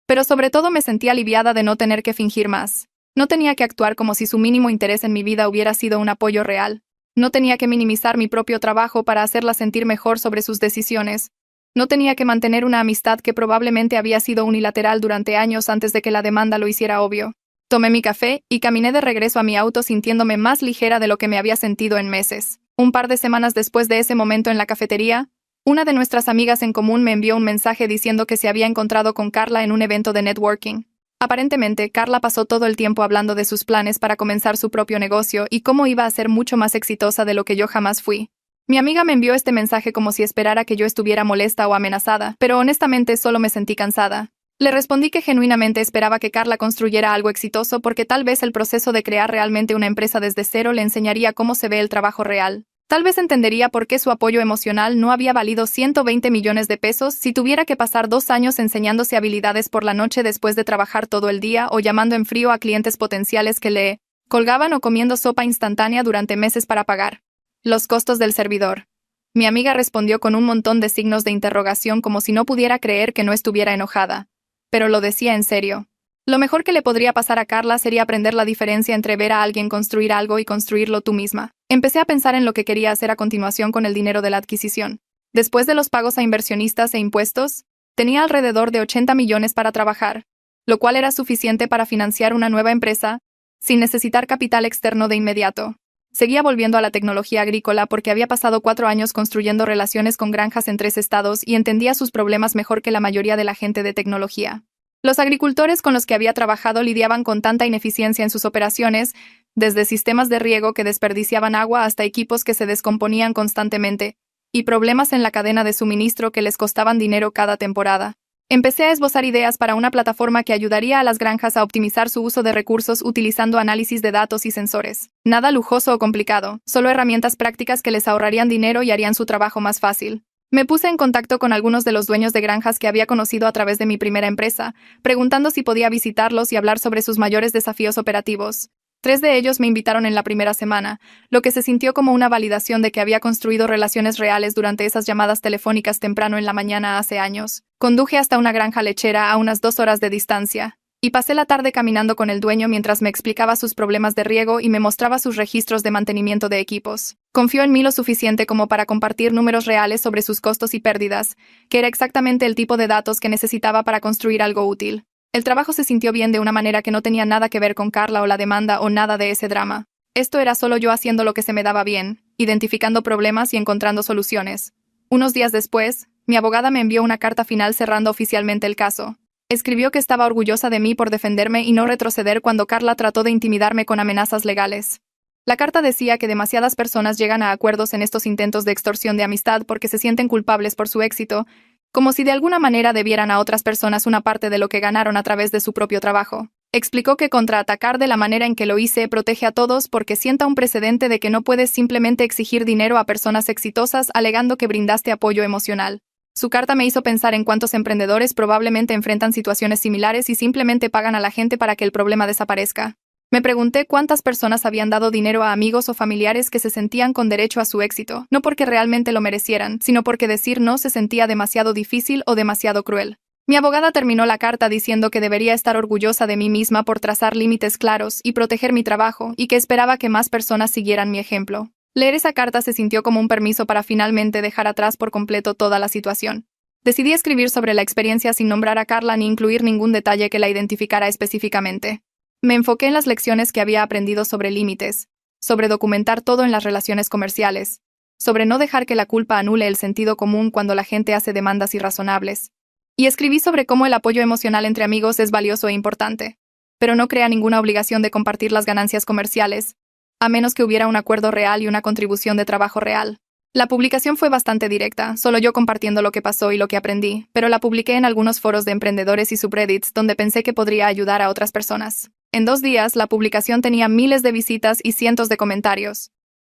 Pero sobre todo me sentí aliviada de no tener que fingir más. No tenía que actuar como si su mínimo interés en mi vida hubiera sido un apoyo real. No tenía que minimizar mi propio trabajo para hacerla sentir mejor sobre sus decisiones. No tenía que mantener una amistad que probablemente había sido unilateral durante años antes de que la demanda lo hiciera obvio. Tomé mi café y caminé de regreso a mi auto sintiéndome más ligera de lo que me había sentido en meses. Un par de semanas después de ese momento en la cafetería, una de nuestras amigas en común me envió un mensaje diciendo que se había encontrado con Carla en un evento de networking. Aparentemente, Carla pasó todo el tiempo hablando de sus planes para comenzar su propio negocio y cómo iba a ser mucho más exitosa de lo que yo jamás fui. Mi amiga me envió este mensaje como si esperara que yo estuviera molesta o amenazada, pero honestamente solo me sentí cansada. Le respondí que genuinamente esperaba que Carla construyera algo exitoso porque tal vez el proceso de crear realmente una empresa desde cero le enseñaría cómo se ve el trabajo real. Tal vez entendería por qué su apoyo emocional no había valido 120 millones de pesos si tuviera que pasar 2 años enseñándose habilidades por la noche después de trabajar todo el día o llamando en frío a clientes potenciales que le colgaban o comiendo sopa instantánea durante meses para pagar los costos del servidor. Mi amiga respondió con un montón de signos de interrogación como si no pudiera creer que no estuviera enojada. Pero lo decía en serio. Lo mejor que le podría pasar a Carla sería aprender la diferencia entre ver a alguien construir algo y construirlo tú misma. Empecé a pensar en lo que quería hacer a continuación con el dinero de la adquisición. Después de los pagos a inversionistas e impuestos, tenía alrededor de 80 millones para trabajar, lo cual era suficiente para financiar una nueva empresa, sin necesitar capital externo de inmediato. Seguía volviendo a la tecnología agrícola porque había pasado 4 años construyendo relaciones con granjas en 3 estados y entendía sus problemas mejor que la mayoría de la gente de tecnología. Los agricultores con los que había trabajado lidiaban con tanta ineficiencia en sus operaciones desde sistemas de riego que desperdiciaban agua hasta equipos que se descomponían constantemente, y problemas en la cadena de suministro que les costaban dinero cada temporada. Empecé a esbozar ideas para una plataforma que ayudaría a las granjas a optimizar su uso de recursos utilizando análisis de datos y sensores. Nada lujoso o complicado, solo herramientas prácticas que les ahorrarían dinero y harían su trabajo más fácil. Me puse en contacto con algunos de los dueños de granjas que había conocido a través de mi primera empresa, preguntando si podía visitarlos y hablar sobre sus mayores desafíos operativos. 3 de ellos me invitaron en la primera semana, lo que se sintió como una validación de que había construido relaciones reales durante esas llamadas telefónicas temprano en la mañana hace años. Conduje hasta una granja lechera a unas 2 horas de distancia, y pasé la tarde caminando con el dueño mientras me explicaba sus problemas de riego y me mostraba sus registros de mantenimiento de equipos. Confió en mí lo suficiente como para compartir números reales sobre sus costos y pérdidas, que era exactamente el tipo de datos que necesitaba para construir algo útil. El trabajo se sintió bien de una manera que no tenía nada que ver con Carla o la demanda o nada de ese drama. Esto era solo yo haciendo lo que se me daba bien, identificando problemas y encontrando soluciones. Unos días después, mi abogada me envió una carta final cerrando oficialmente el caso. Escribió que estaba orgullosa de mí por defenderme y no retroceder cuando Carla trató de intimidarme con amenazas legales. La carta decía que demasiadas personas llegan a acuerdos en estos intentos de extorsión de amistad porque se sienten culpables por su éxito, como si de alguna manera debieran a otras personas una parte de lo que ganaron a través de su propio trabajo. Explicó que contraatacar de la manera en que lo hice protege a todos porque sienta un precedente de que no puedes simplemente exigir dinero a personas exitosas alegando que brindaste apoyo emocional. Su carta me hizo pensar en cuántos emprendedores probablemente enfrentan situaciones similares y simplemente pagan a la gente para que el problema desaparezca. Me pregunté cuántas personas habían dado dinero a amigos o familiares que se sentían con derecho a su éxito, no porque realmente lo merecieran, sino porque decir no se sentía demasiado difícil o demasiado cruel. Mi abogada terminó la carta diciendo que debería estar orgullosa de mí misma por trazar límites claros y proteger mi trabajo, y que esperaba que más personas siguieran mi ejemplo. Leer esa carta se sintió como un permiso para finalmente dejar atrás por completo toda la situación. Decidí escribir sobre la experiencia sin nombrar a Carla ni incluir ningún detalle que la identificara específicamente. Me enfoqué en las lecciones que había aprendido sobre límites, sobre documentar todo en las relaciones comerciales, sobre no dejar que la culpa anule el sentido común cuando la gente hace demandas irrazonables. Y escribí sobre cómo el apoyo emocional entre amigos es valioso e importante, pero no crea ninguna obligación de compartir las ganancias comerciales, a menos que hubiera un acuerdo real y una contribución de trabajo real. La publicación fue bastante directa, solo yo compartiendo lo que pasó y lo que aprendí, pero la publiqué en algunos foros de emprendedores y subreddits donde pensé que podría ayudar a otras personas. En 2 días, la publicación tenía miles de visitas y cientos de comentarios.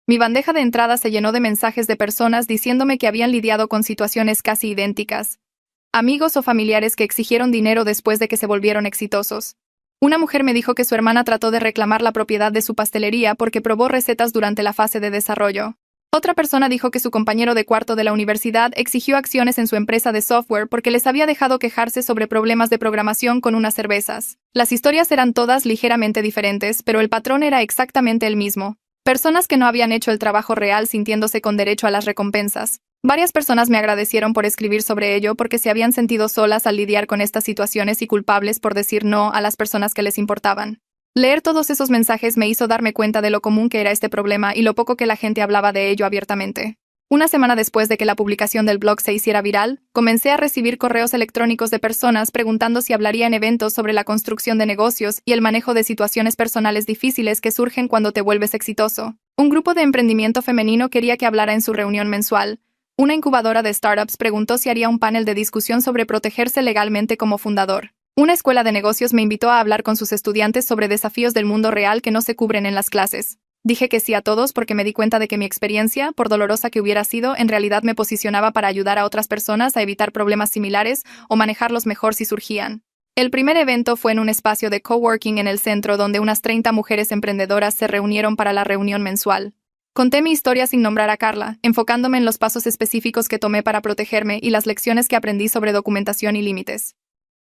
Mi bandeja de entrada se llenó de mensajes de personas diciéndome que habían lidiado con situaciones casi idénticas. Amigos o familiares que exigieron dinero después de que se volvieron exitosos. Una mujer me dijo que su hermana trató de reclamar la propiedad de su pastelería porque probó recetas durante la fase de desarrollo. Otra persona dijo que su compañero de cuarto de la universidad exigió acciones en su empresa de software porque les había dejado quejarse sobre problemas de programación con unas cervezas. Las historias eran todas ligeramente diferentes, pero el patrón era exactamente el mismo. Personas que no habían hecho el trabajo real sintiéndose con derecho a las recompensas. Varias personas me agradecieron por escribir sobre ello porque se habían sentido solas al lidiar con estas situaciones y culpables por decir no a las personas que les importaban. Leer todos esos mensajes me hizo darme cuenta de lo común que era este problema y lo poco que la gente hablaba de ello abiertamente. Una semana después de que la publicación del blog se hiciera viral, comencé a recibir correos electrónicos de personas preguntando si hablaría en eventos sobre la construcción de negocios y el manejo de situaciones personales difíciles que surgen cuando te vuelves exitoso. Un grupo de emprendimiento femenino quería que hablara en su reunión mensual. Una incubadora de startups preguntó si haría un panel de discusión sobre protegerse legalmente como fundador. Una escuela de negocios me invitó a hablar con sus estudiantes sobre desafíos del mundo real que no se cubren en las clases. Dije que sí a todos porque me di cuenta de que mi experiencia, por dolorosa que hubiera sido, en realidad me posicionaba para ayudar a otras personas a evitar problemas similares o manejarlos mejor si surgían. El primer evento fue en un espacio de coworking en el centro donde unas 30 mujeres emprendedoras se reunieron para la reunión mensual. Conté mi historia sin nombrar a Carla, enfocándome en los pasos específicos que tomé para protegerme y las lecciones que aprendí sobre documentación y límites.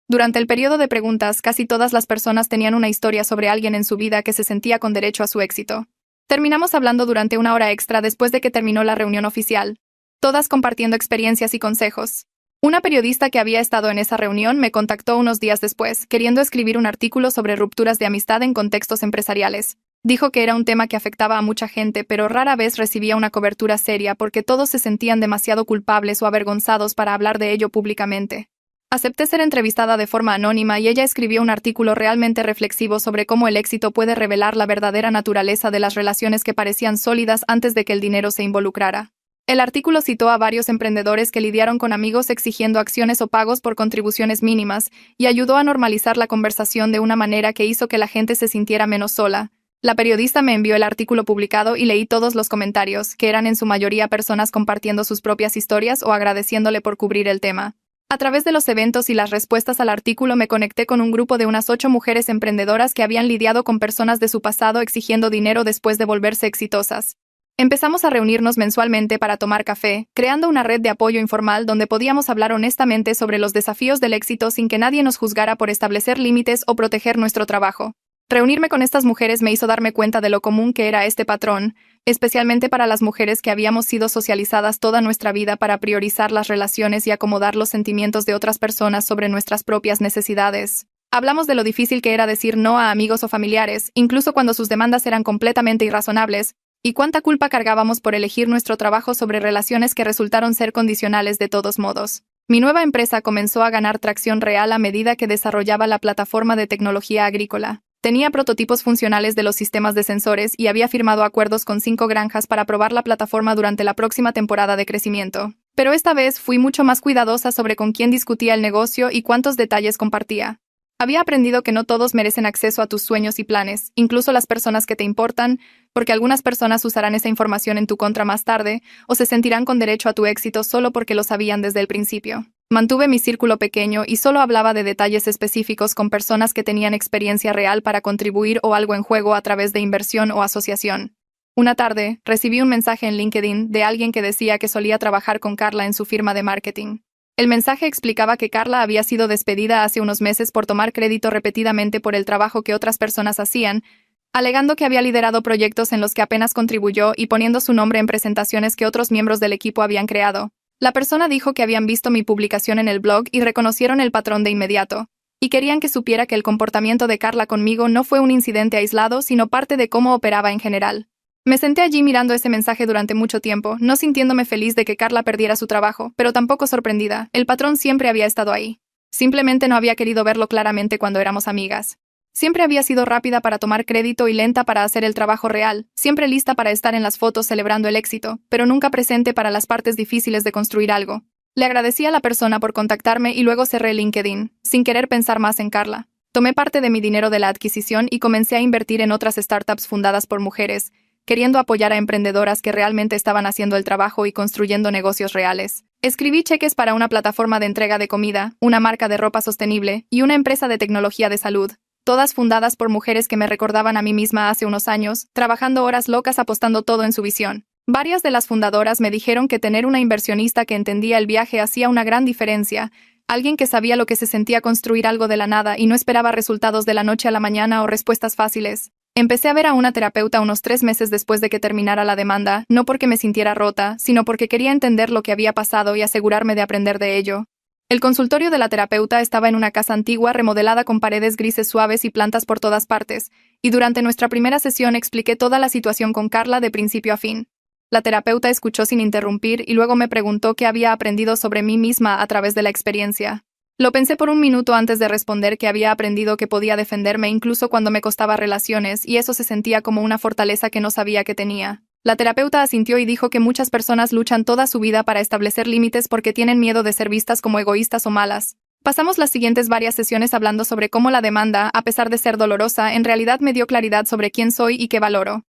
Durante el periodo de preguntas, casi todas las personas tenían una historia sobre alguien en su vida que se sentía con derecho a su éxito. Terminamos hablando durante 1 hora extra después de que terminó la reunión oficial, todas compartiendo experiencias y consejos. Una periodista que había estado en esa reunión me contactó unos días después, queriendo escribir un artículo sobre rupturas de amistad en contextos empresariales. Dijo que era un tema que afectaba a mucha gente, pero rara vez recibía una cobertura seria porque todos se sentían demasiado culpables o avergonzados para hablar de ello públicamente. Acepté ser entrevistada de forma anónima y ella escribió un artículo realmente reflexivo sobre cómo el éxito puede revelar la verdadera naturaleza de las relaciones que parecían sólidas antes de que el dinero se involucrara. El artículo citó a varios emprendedores que lidiaron con amigos exigiendo acciones o pagos por contribuciones mínimas y ayudó a normalizar la conversación de una manera que hizo que la gente se sintiera menos sola. La periodista me envió el artículo publicado y leí todos los comentarios, que eran en su mayoría personas compartiendo sus propias historias o agradeciéndole por cubrir el tema. A través de los eventos y las respuestas al artículo me conecté con un grupo de unas 8 mujeres emprendedoras que habían lidiado con personas de su pasado exigiendo dinero después de volverse exitosas. Empezamos a reunirnos mensualmente para tomar café, creando una red de apoyo informal donde podíamos hablar honestamente sobre los desafíos del éxito sin que nadie nos juzgara por establecer límites o proteger nuestro trabajo. Reunirme con estas mujeres me hizo darme cuenta de lo común que era este patrón, especialmente para las mujeres que habíamos sido socializadas toda nuestra vida para priorizar las relaciones y acomodar los sentimientos de otras personas sobre nuestras propias necesidades. Hablamos de lo difícil que era decir no a amigos o familiares, incluso cuando sus demandas eran completamente irrazonables, y cuánta culpa cargábamos por elegir nuestro trabajo sobre relaciones que resultaron ser condicionales de todos modos. Mi nueva empresa comenzó a ganar tracción real a medida que desarrollaba la plataforma de tecnología agrícola. Tenía prototipos funcionales de los sistemas de sensores y había firmado acuerdos con 5 granjas para probar la plataforma durante la próxima temporada de crecimiento. Pero esta vez fui mucho más cuidadosa sobre con quién discutía el negocio y cuántos detalles compartía. Había aprendido que no todos merecen acceso a tus sueños y planes, incluso las personas que te importan, porque algunas personas usarán esa información en tu contra más tarde o se sentirán con derecho a tu éxito solo porque lo sabían desde el principio. Mantuve mi círculo pequeño y solo hablaba de detalles específicos con personas que tenían experiencia real para contribuir o algo en juego a través de inversión o asociación. Una tarde, recibí un mensaje en LinkedIn de alguien que decía que solía trabajar con Carla en su firma de marketing. El mensaje explicaba que Carla había sido despedida hace unos meses por tomar crédito repetidamente por el trabajo que otras personas hacían, alegando que había liderado proyectos en los que apenas contribuyó y poniendo su nombre en presentaciones que otros miembros del equipo habían creado. La persona dijo que habían visto mi publicación en el blog y reconocieron el patrón de inmediato, y querían que supiera que el comportamiento de Carla conmigo no fue un incidente aislado, sino parte de cómo operaba en general. Me senté allí mirando ese mensaje durante mucho tiempo, no sintiéndome feliz de que Carla perdiera su trabajo, pero tampoco sorprendida. El patrón siempre había estado ahí. Simplemente no había querido verlo claramente cuando éramos amigas. Siempre había sido rápida para tomar crédito y lenta para hacer el trabajo real, siempre lista para estar en las fotos celebrando el éxito, pero nunca presente para las partes difíciles de construir algo. Le agradecí a la persona por contactarme y luego cerré LinkedIn, sin querer pensar más en Carla. Tomé parte de mi dinero de la adquisición y comencé a invertir en otras startups fundadas por mujeres, queriendo apoyar a emprendedoras que realmente estaban haciendo el trabajo y construyendo negocios reales. Escribí cheques para una plataforma de entrega de comida, una marca de ropa sostenible y una empresa de tecnología de salud, todas fundadas por mujeres que me recordaban a mí misma hace unos años, trabajando horas locas apostando todo en su visión. Varias de las fundadoras me dijeron que tener una inversionista que entendía el viaje hacía una gran diferencia, alguien que sabía lo que se sentía construir algo de la nada y no esperaba resultados de la noche a la mañana o respuestas fáciles. Empecé a ver a una terapeuta unos 3 meses después de que terminara la demanda, no porque me sintiera rota, sino porque quería entender lo que había pasado y asegurarme de aprender de ello. El consultorio de la terapeuta estaba en una casa antigua remodelada con paredes grises suaves y plantas por todas partes, y durante nuestra primera sesión expliqué toda la situación con Carla de principio a fin. La terapeuta escuchó sin interrumpir y luego me preguntó qué había aprendido sobre mí misma a través de la experiencia. Lo pensé por un minuto antes de responder que había aprendido que podía defenderme incluso cuando me costaba relaciones y eso se sentía como una fortaleza que no sabía que tenía. La terapeuta asintió y dijo que muchas personas luchan toda su vida para establecer límites porque tienen miedo de ser vistas como egoístas o malas. Pasamos las siguientes varias sesiones hablando sobre cómo la demanda, a pesar de ser dolorosa, en realidad me dio claridad sobre quién soy y qué valoro.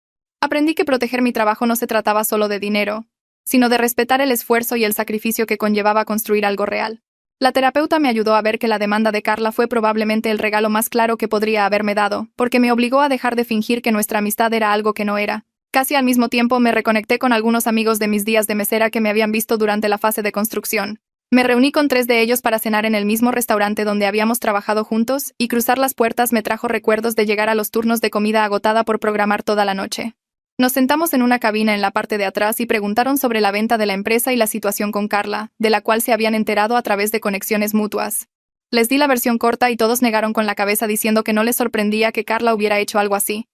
Aprendí que proteger mi trabajo no se trataba solo de dinero, sino de respetar el esfuerzo y el sacrificio que conllevaba construir algo real. La terapeuta me ayudó a ver que la demanda de Carla fue probablemente el regalo más claro que podría haberme dado, porque me obligó a dejar de fingir que nuestra amistad era algo que no era. Casi al mismo tiempo me reconecté con algunos amigos de mis días de mesera que me habían visto durante la fase de construcción. Me reuní con 3 de ellos para cenar en el mismo restaurante donde habíamos trabajado juntos, y cruzar las puertas me trajo recuerdos de llegar a los turnos de comida agotada por programar toda la noche. Nos sentamos en una cabina en la parte de atrás y preguntaron sobre la venta de la empresa y la situación con Carla, de la cual se habían enterado a través de conexiones mutuas. Les di la versión corta y todos negaron con la cabeza diciendo que no les sorprendía que Carla hubiera hecho algo así.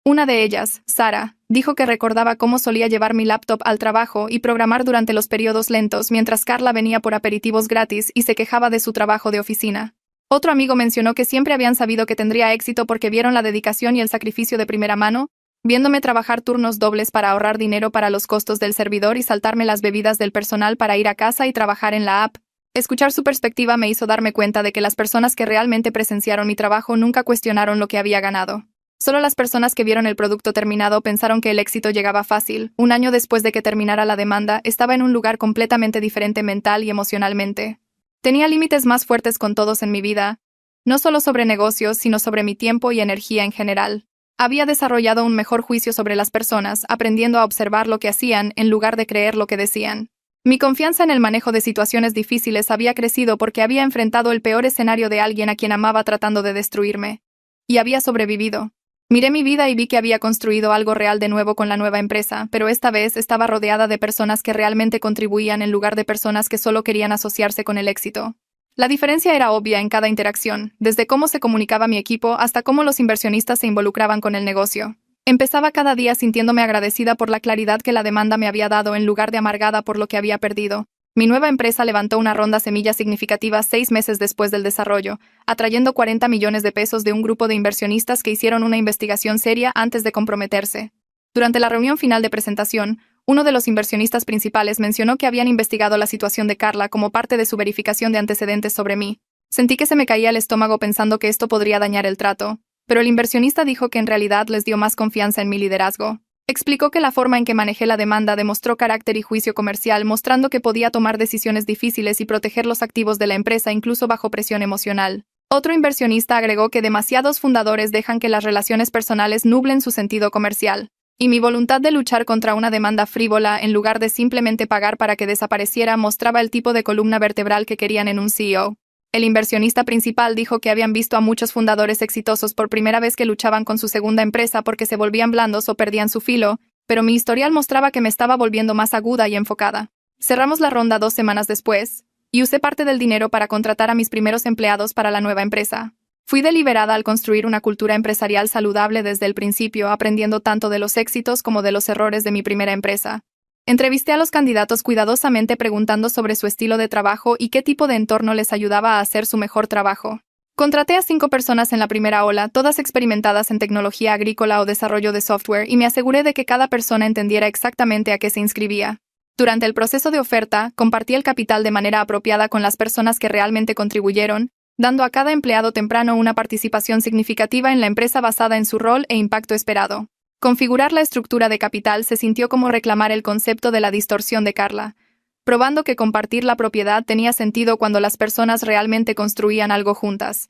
Una de ellas, Sara, Dijo que recordaba cómo solía llevar mi laptop al trabajo y programar durante los periodos lentos mientras Carla venía por aperitivos gratis y se quejaba de su trabajo de oficina. Otro amigo mencionó que siempre habían sabido que tendría éxito porque vieron la dedicación y el sacrificio de primera mano, viéndome trabajar turnos dobles para ahorrar dinero para los costos del servidor y saltarme las bebidas del personal para ir a casa y trabajar en la app. Escuchar su perspectiva me hizo darme cuenta de que las personas que realmente presenciaron mi trabajo nunca cuestionaron lo que había ganado. Solo las personas que vieron el producto terminado pensaron que el éxito llegaba fácil. Un año después de que terminara la demanda, estaba en un lugar completamente diferente mental y emocionalmente. Tenía límites más fuertes con todos en mi vida, no solo sobre negocios, sino sobre mi tiempo y energía en general. Había desarrollado un mejor juicio sobre las personas, aprendiendo a observar lo que hacían en lugar de creer lo que decían. Mi confianza en el manejo de situaciones difíciles había crecido porque había enfrentado el peor escenario de alguien a quien amaba tratando de destruirme. Y había sobrevivido. Miré mi vida y vi que había construido algo real de nuevo con la nueva empresa, pero esta vez estaba rodeada de personas que realmente contribuían en lugar de personas que solo querían asociarse con el éxito. La diferencia era obvia en cada interacción, desde cómo se comunicaba mi equipo hasta cómo los inversionistas se involucraban con el negocio. Empezaba cada día sintiéndome agradecida por la claridad que la demanda me había dado en lugar de amargada por lo que había perdido. Mi nueva empresa levantó una ronda semilla significativa 6 meses después del desarrollo, atrayendo 40 millones de pesos de un grupo de inversionistas que hicieron una investigación seria antes de comprometerse. Durante la reunión final de presentación, uno de los inversionistas principales mencionó que habían investigado la situación de Carla como parte de su verificación de antecedentes sobre mí. Sentí que se me caía el estómago pensando que esto podría dañar el trato, pero el inversionista dijo que en realidad les dio más confianza en mi liderazgo. Explicó que la forma en que manejé la demanda demostró carácter y juicio comercial, mostrando que podía tomar decisiones difíciles y proteger los activos de la empresa incluso bajo presión emocional. Otro inversionista agregó que demasiados fundadores dejan que las relaciones personales nublen su sentido comercial, y mi voluntad de luchar contra una demanda frívola en lugar de simplemente pagar para que desapareciera mostraba el tipo de columna vertebral que querían en un CEO. El inversionista principal dijo que habían visto a muchos fundadores exitosos por primera vez que luchaban con su segunda empresa porque se volvían blandos o perdían su filo, pero mi historial mostraba que me estaba volviendo más aguda y enfocada. Cerramos la ronda 2 semanas después, y usé parte del dinero para contratar a mis primeros empleados para la nueva empresa. Fui deliberada al construir una cultura empresarial saludable desde el principio, aprendiendo tanto de los éxitos como de los errores de mi primera empresa. Entrevisté a los candidatos cuidadosamente preguntando sobre su estilo de trabajo y qué tipo de entorno les ayudaba a hacer su mejor trabajo. Contraté a 5 personas en la primera ola, todas experimentadas en tecnología agrícola o desarrollo de software, y me aseguré de que cada persona entendiera exactamente a qué se inscribía. Durante el proceso de oferta, compartí el capital de manera apropiada con las personas que realmente contribuyeron, dando a cada empleado temprano una participación significativa en la empresa basada en su rol e impacto esperado. Configurar la estructura de capital se sintió como reclamar el concepto de la distorsión de Carla, probando que compartir la propiedad tenía sentido cuando las personas realmente construían algo juntas.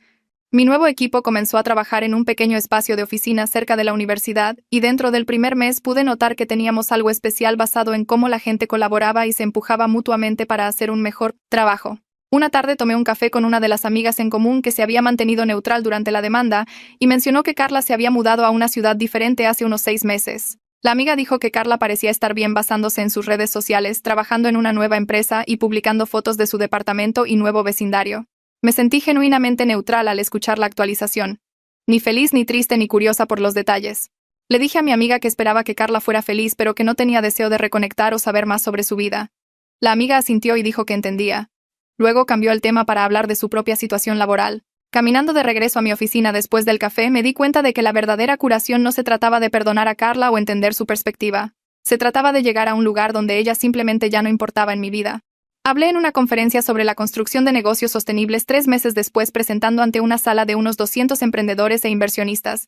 Mi nuevo equipo comenzó a trabajar en un pequeño espacio de oficina cerca de la universidad, y dentro del primer mes pude notar que teníamos algo especial basado en cómo la gente colaboraba y se empujaba mutuamente para hacer un mejor trabajo. Una tarde tomé un café con una de las amigas en común que se había mantenido neutral durante la demanda y mencionó que Carla se había mudado a una ciudad diferente hace unos 6 meses. La amiga dijo que Carla parecía estar bien basándose en sus redes sociales, trabajando en una nueva empresa y publicando fotos de su departamento y nuevo vecindario. Me sentí genuinamente neutral al escuchar la actualización. Ni feliz, ni triste, ni curiosa por los detalles. Le dije a mi amiga que esperaba que Carla fuera feliz, pero que no tenía deseo de reconectar o saber más sobre su vida. La amiga asintió y dijo que entendía. Luego cambió el tema para hablar de su propia situación laboral. Caminando de regreso a mi oficina después del café, me di cuenta de que la verdadera curación no se trataba de perdonar a Carla o entender su perspectiva. Se trataba de llegar a un lugar donde ella simplemente ya no importaba en mi vida. Hablé en una conferencia sobre la construcción de negocios sostenibles 3 meses después, presentando ante una sala de unos 200 emprendedores e inversionistas.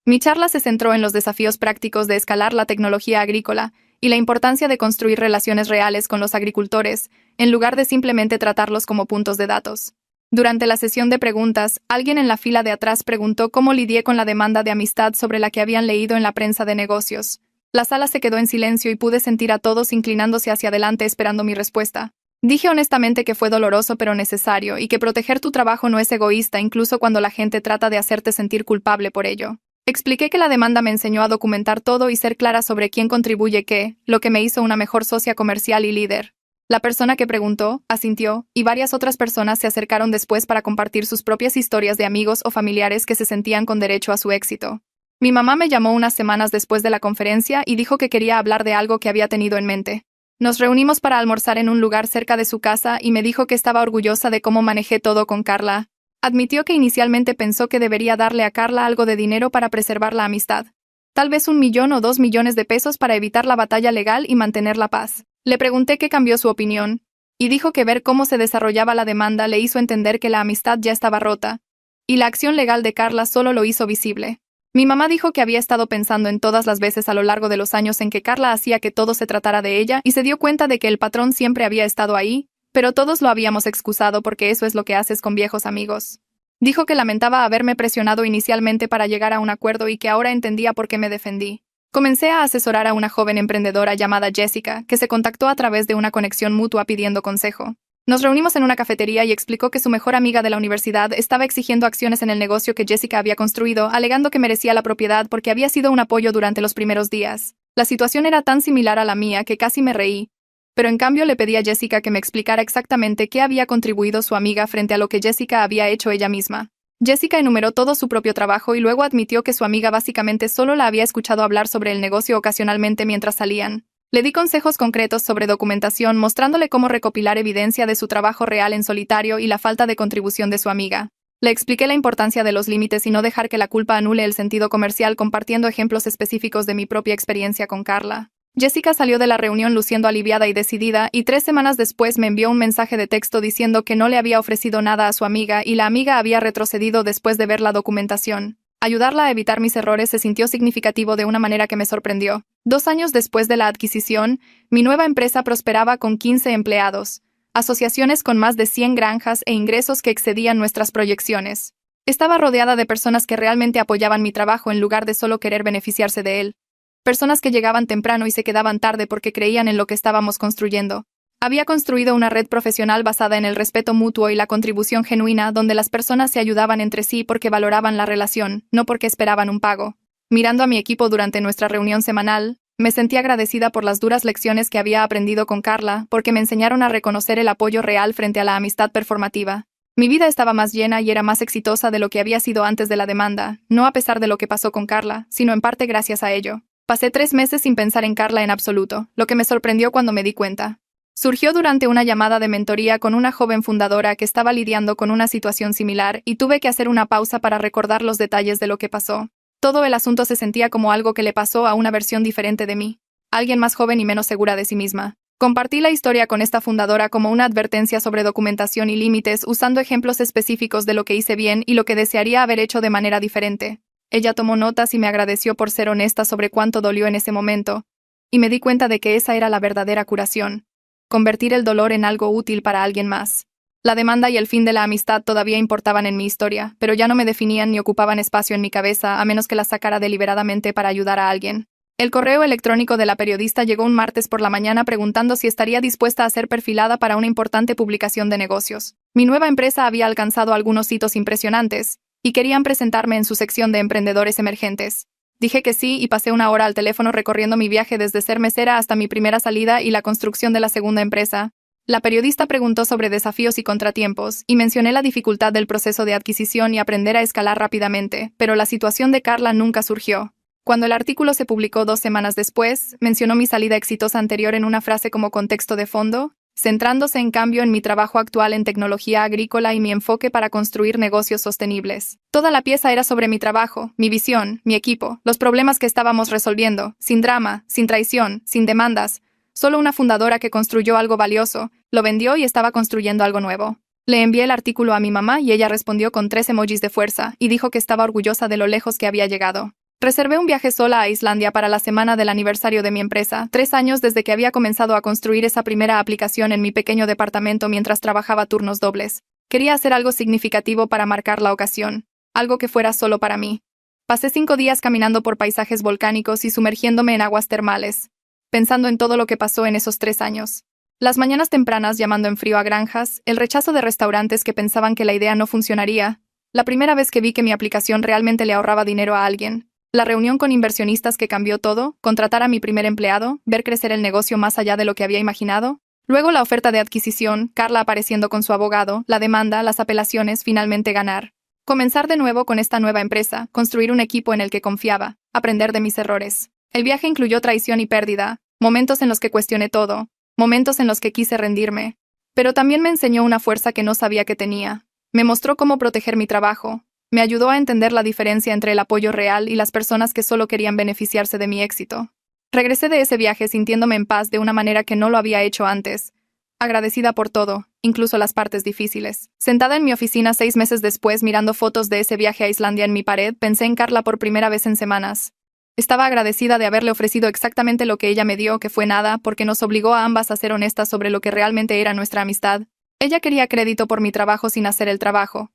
Mi charla se centró en los desafíos prácticos de escalar la tecnología agrícola y la importancia de construir relaciones reales con los agricultores, en lugar de simplemente tratarlos como puntos de datos. Durante la sesión de preguntas, alguien en la fila de atrás preguntó cómo lidié con la demanda de amistad sobre la que habían leído en la prensa de negocios. La sala se quedó en silencio y pude sentir a todos inclinándose hacia adelante esperando mi respuesta. Dije honestamente que fue doloroso pero necesario y que proteger tu trabajo no es egoísta incluso cuando la gente trata de hacerte sentir culpable por ello. Expliqué que la demanda me enseñó a documentar todo y ser clara sobre quién contribuye qué, lo que me hizo una mejor socia comercial y líder. La persona que preguntó, asintió, y varias otras personas se acercaron después para compartir sus propias historias de amigos o familiares que se sentían con derecho a su éxito. Mi mamá me llamó unas semanas después de la conferencia y dijo que quería hablar de algo que había tenido en mente. Nos reunimos para almorzar en un lugar cerca de su casa y me dijo que estaba orgullosa de cómo manejé todo con Carla. Admitió que inicialmente pensó que debería darle a Carla algo de dinero para preservar la amistad. Tal vez 1 millón o 2 millones de pesos para evitar la batalla legal y mantener la paz. Le pregunté qué cambió su opinión, y dijo que ver cómo se desarrollaba la demanda le hizo entender que la amistad ya estaba rota, y la acción legal de Carla solo lo hizo visible. Mi mamá dijo que había estado pensando en todas las veces a lo largo de los años en que Carla hacía que todo se tratara de ella y se dio cuenta de que el patrón siempre había estado ahí, pero todos lo habíamos excusado porque eso es lo que haces con viejos amigos. Dijo que lamentaba haberme presionado inicialmente para llegar a un acuerdo y que ahora entendía por qué me defendí. Comencé a asesorar a una joven emprendedora llamada Jessica, que se contactó a través de una conexión mutua pidiendo consejo. Nos reunimos en una cafetería y explicó que su mejor amiga de la universidad estaba exigiendo acciones en el negocio que Jessica había construido, alegando que merecía la propiedad porque había sido un apoyo durante los primeros días. La situación era tan similar a la mía que casi me reí, pero en cambio le pedí a Jessica que me explicara exactamente qué había contribuido su amiga frente a lo que Jessica había hecho ella misma. Jessica enumeró todo su propio trabajo y luego admitió que su amiga básicamente solo la había escuchado hablar sobre el negocio ocasionalmente mientras salían. Le di consejos concretos sobre documentación, mostrándole cómo recopilar evidencia de su trabajo real en solitario y la falta de contribución de su amiga. Le expliqué la importancia de los límites y no dejar que la culpa anule el sentido comercial, compartiendo ejemplos específicos de mi propia experiencia con Carla. Jessica salió de la reunión luciendo aliviada y decidida, y 3 semanas después me envió un mensaje de texto diciendo que no le había ofrecido nada a su amiga y la amiga había retrocedido después de ver la documentación. Ayudarla a evitar mis errores se sintió significativo de una manera que me sorprendió. 2 años después de la adquisición, mi nueva empresa prosperaba con 15 empleados, asociaciones con más de 100 granjas e ingresos que excedían nuestras proyecciones. Estaba rodeada de personas que realmente apoyaban mi trabajo en lugar de solo querer beneficiarse de él. Personas que llegaban temprano y se quedaban tarde porque creían en lo que estábamos construyendo. Había construido una red profesional basada en el respeto mutuo y la contribución genuina, donde las personas se ayudaban entre sí porque valoraban la relación, no porque esperaban un pago. Mirando a mi equipo durante nuestra reunión semanal, me sentí agradecida por las duras lecciones que había aprendido con Carla, porque me enseñaron a reconocer el apoyo real frente a la amistad performativa. Mi vida estaba más llena y era más exitosa de lo que había sido antes de la demanda, no a pesar de lo que pasó con Carla, sino en parte gracias a ello. Pasé 3 meses sin pensar en Carla en absoluto, lo que me sorprendió cuando me di cuenta. Surgió durante una llamada de mentoría con una joven fundadora que estaba lidiando con una situación similar y tuve que hacer una pausa para recordar los detalles de lo que pasó. Todo el asunto se sentía como algo que le pasó a una versión diferente de mí, alguien más joven y menos segura de sí misma. Compartí la historia con esta fundadora como una advertencia sobre documentación y límites, usando ejemplos específicos de lo que hice bien y lo que desearía haber hecho de manera diferente. Ella tomó notas y me agradeció por ser honesta sobre cuánto dolió en ese momento, y me di cuenta de que esa era la verdadera curación. Convertir el dolor en algo útil para alguien más. La demanda y el fin de la amistad todavía importaban en mi historia, pero ya no me definían ni ocupaban espacio en mi cabeza a menos que la sacara deliberadamente para ayudar a alguien. El correo electrónico de la periodista llegó un martes por la mañana preguntando si estaría dispuesta a ser perfilada para una importante publicación de negocios. Mi nueva empresa había alcanzado algunos hitos impresionantes, y querían presentarme en su sección de emprendedores emergentes. Dije que sí y pasé 1 hora al teléfono recorriendo mi viaje desde ser mesera hasta mi primera salida y la construcción de la segunda empresa. La periodista preguntó sobre desafíos y contratiempos, y mencioné la dificultad del proceso de adquisición y aprender a escalar rápidamente, pero la situación de Carla nunca surgió. Cuando el artículo se publicó 2 semanas después, mencionó mi salida exitosa anterior en una frase como contexto de fondo, centrándose en cambio en mi trabajo actual en tecnología agrícola y mi enfoque para construir negocios sostenibles. Toda la pieza era sobre mi trabajo, mi visión, mi equipo, los problemas que estábamos resolviendo, sin drama, sin traición, sin demandas, solo una fundadora que construyó algo valioso, lo vendió y estaba construyendo algo nuevo. Le envié el artículo a mi mamá y ella respondió con 3 emojis de fuerza y dijo que estaba orgullosa de lo lejos que había llegado. Reservé un viaje sola a Islandia para la semana del aniversario de mi empresa, 3 años desde que había comenzado a construir esa primera aplicación en mi pequeño departamento mientras trabajaba turnos dobles. Quería hacer algo significativo para marcar la ocasión, algo que fuera solo para mí. Pasé 5 días caminando por paisajes volcánicos y sumergiéndome en aguas termales, pensando en todo lo que pasó en esos 3 años. Las mañanas tempranas llamando en frío a granjas, el rechazo de restaurantes que pensaban que la idea no funcionaría, la primera vez que vi que mi aplicación realmente le ahorraba dinero a alguien. La reunión con inversionistas que cambió todo, contratar a mi primer empleado, ver crecer el negocio más allá de lo que había imaginado. Luego la oferta de adquisición, Carla apareciendo con su abogado, la demanda, las apelaciones, finalmente ganar. Comenzar de nuevo con esta nueva empresa, construir un equipo en el que confiaba, aprender de mis errores. El viaje incluyó traición y pérdida, momentos en los que cuestioné todo, momentos en los que quise rendirme. Pero también me enseñó una fuerza que no sabía que tenía. Me mostró cómo proteger mi trabajo. Me ayudó a entender la diferencia entre el apoyo real y las personas que solo querían beneficiarse de mi éxito. Regresé de ese viaje sintiéndome en paz de una manera que no lo había hecho antes. Agradecida por todo, incluso las partes difíciles. Sentada en mi oficina 6 meses después mirando fotos de ese viaje a Islandia en mi pared, pensé en Carla por primera vez en semanas. Estaba agradecida de haberle ofrecido exactamente lo que ella me dio, que fue nada, porque nos obligó a ambas a ser honestas sobre lo que realmente era nuestra amistad. Ella quería crédito por mi trabajo sin hacer el trabajo.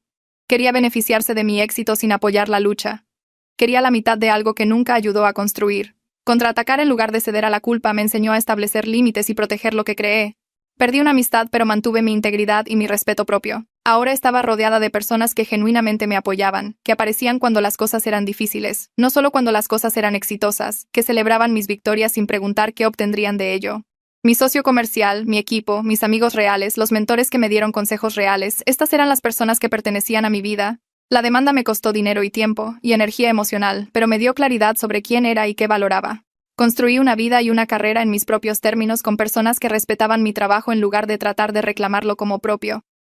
Quería beneficiarse de mi éxito sin apoyar la lucha. Quería la mitad de algo que nunca ayudó a construir. Contraatacar en lugar de ceder a la culpa me enseñó a establecer límites y proteger lo que creé. Perdí una amistad, pero mantuve mi integridad y mi respeto propio. Ahora estaba rodeada de personas que genuinamente me apoyaban, que aparecían cuando las cosas eran difíciles, no solo cuando las cosas eran exitosas, que celebraban mis victorias sin preguntar qué obtendrían de ello. Mi socio comercial, mi equipo, mis amigos reales, los mentores que me dieron consejos reales, estas eran las personas que pertenecían a mi vida. La demanda me costó dinero y tiempo, y energía emocional, pero me dio claridad sobre quién era y qué valoraba. Construí una vida y una carrera en mis propios términos con personas que respetaban mi trabajo en lugar de tratar de reclamarlo como propio.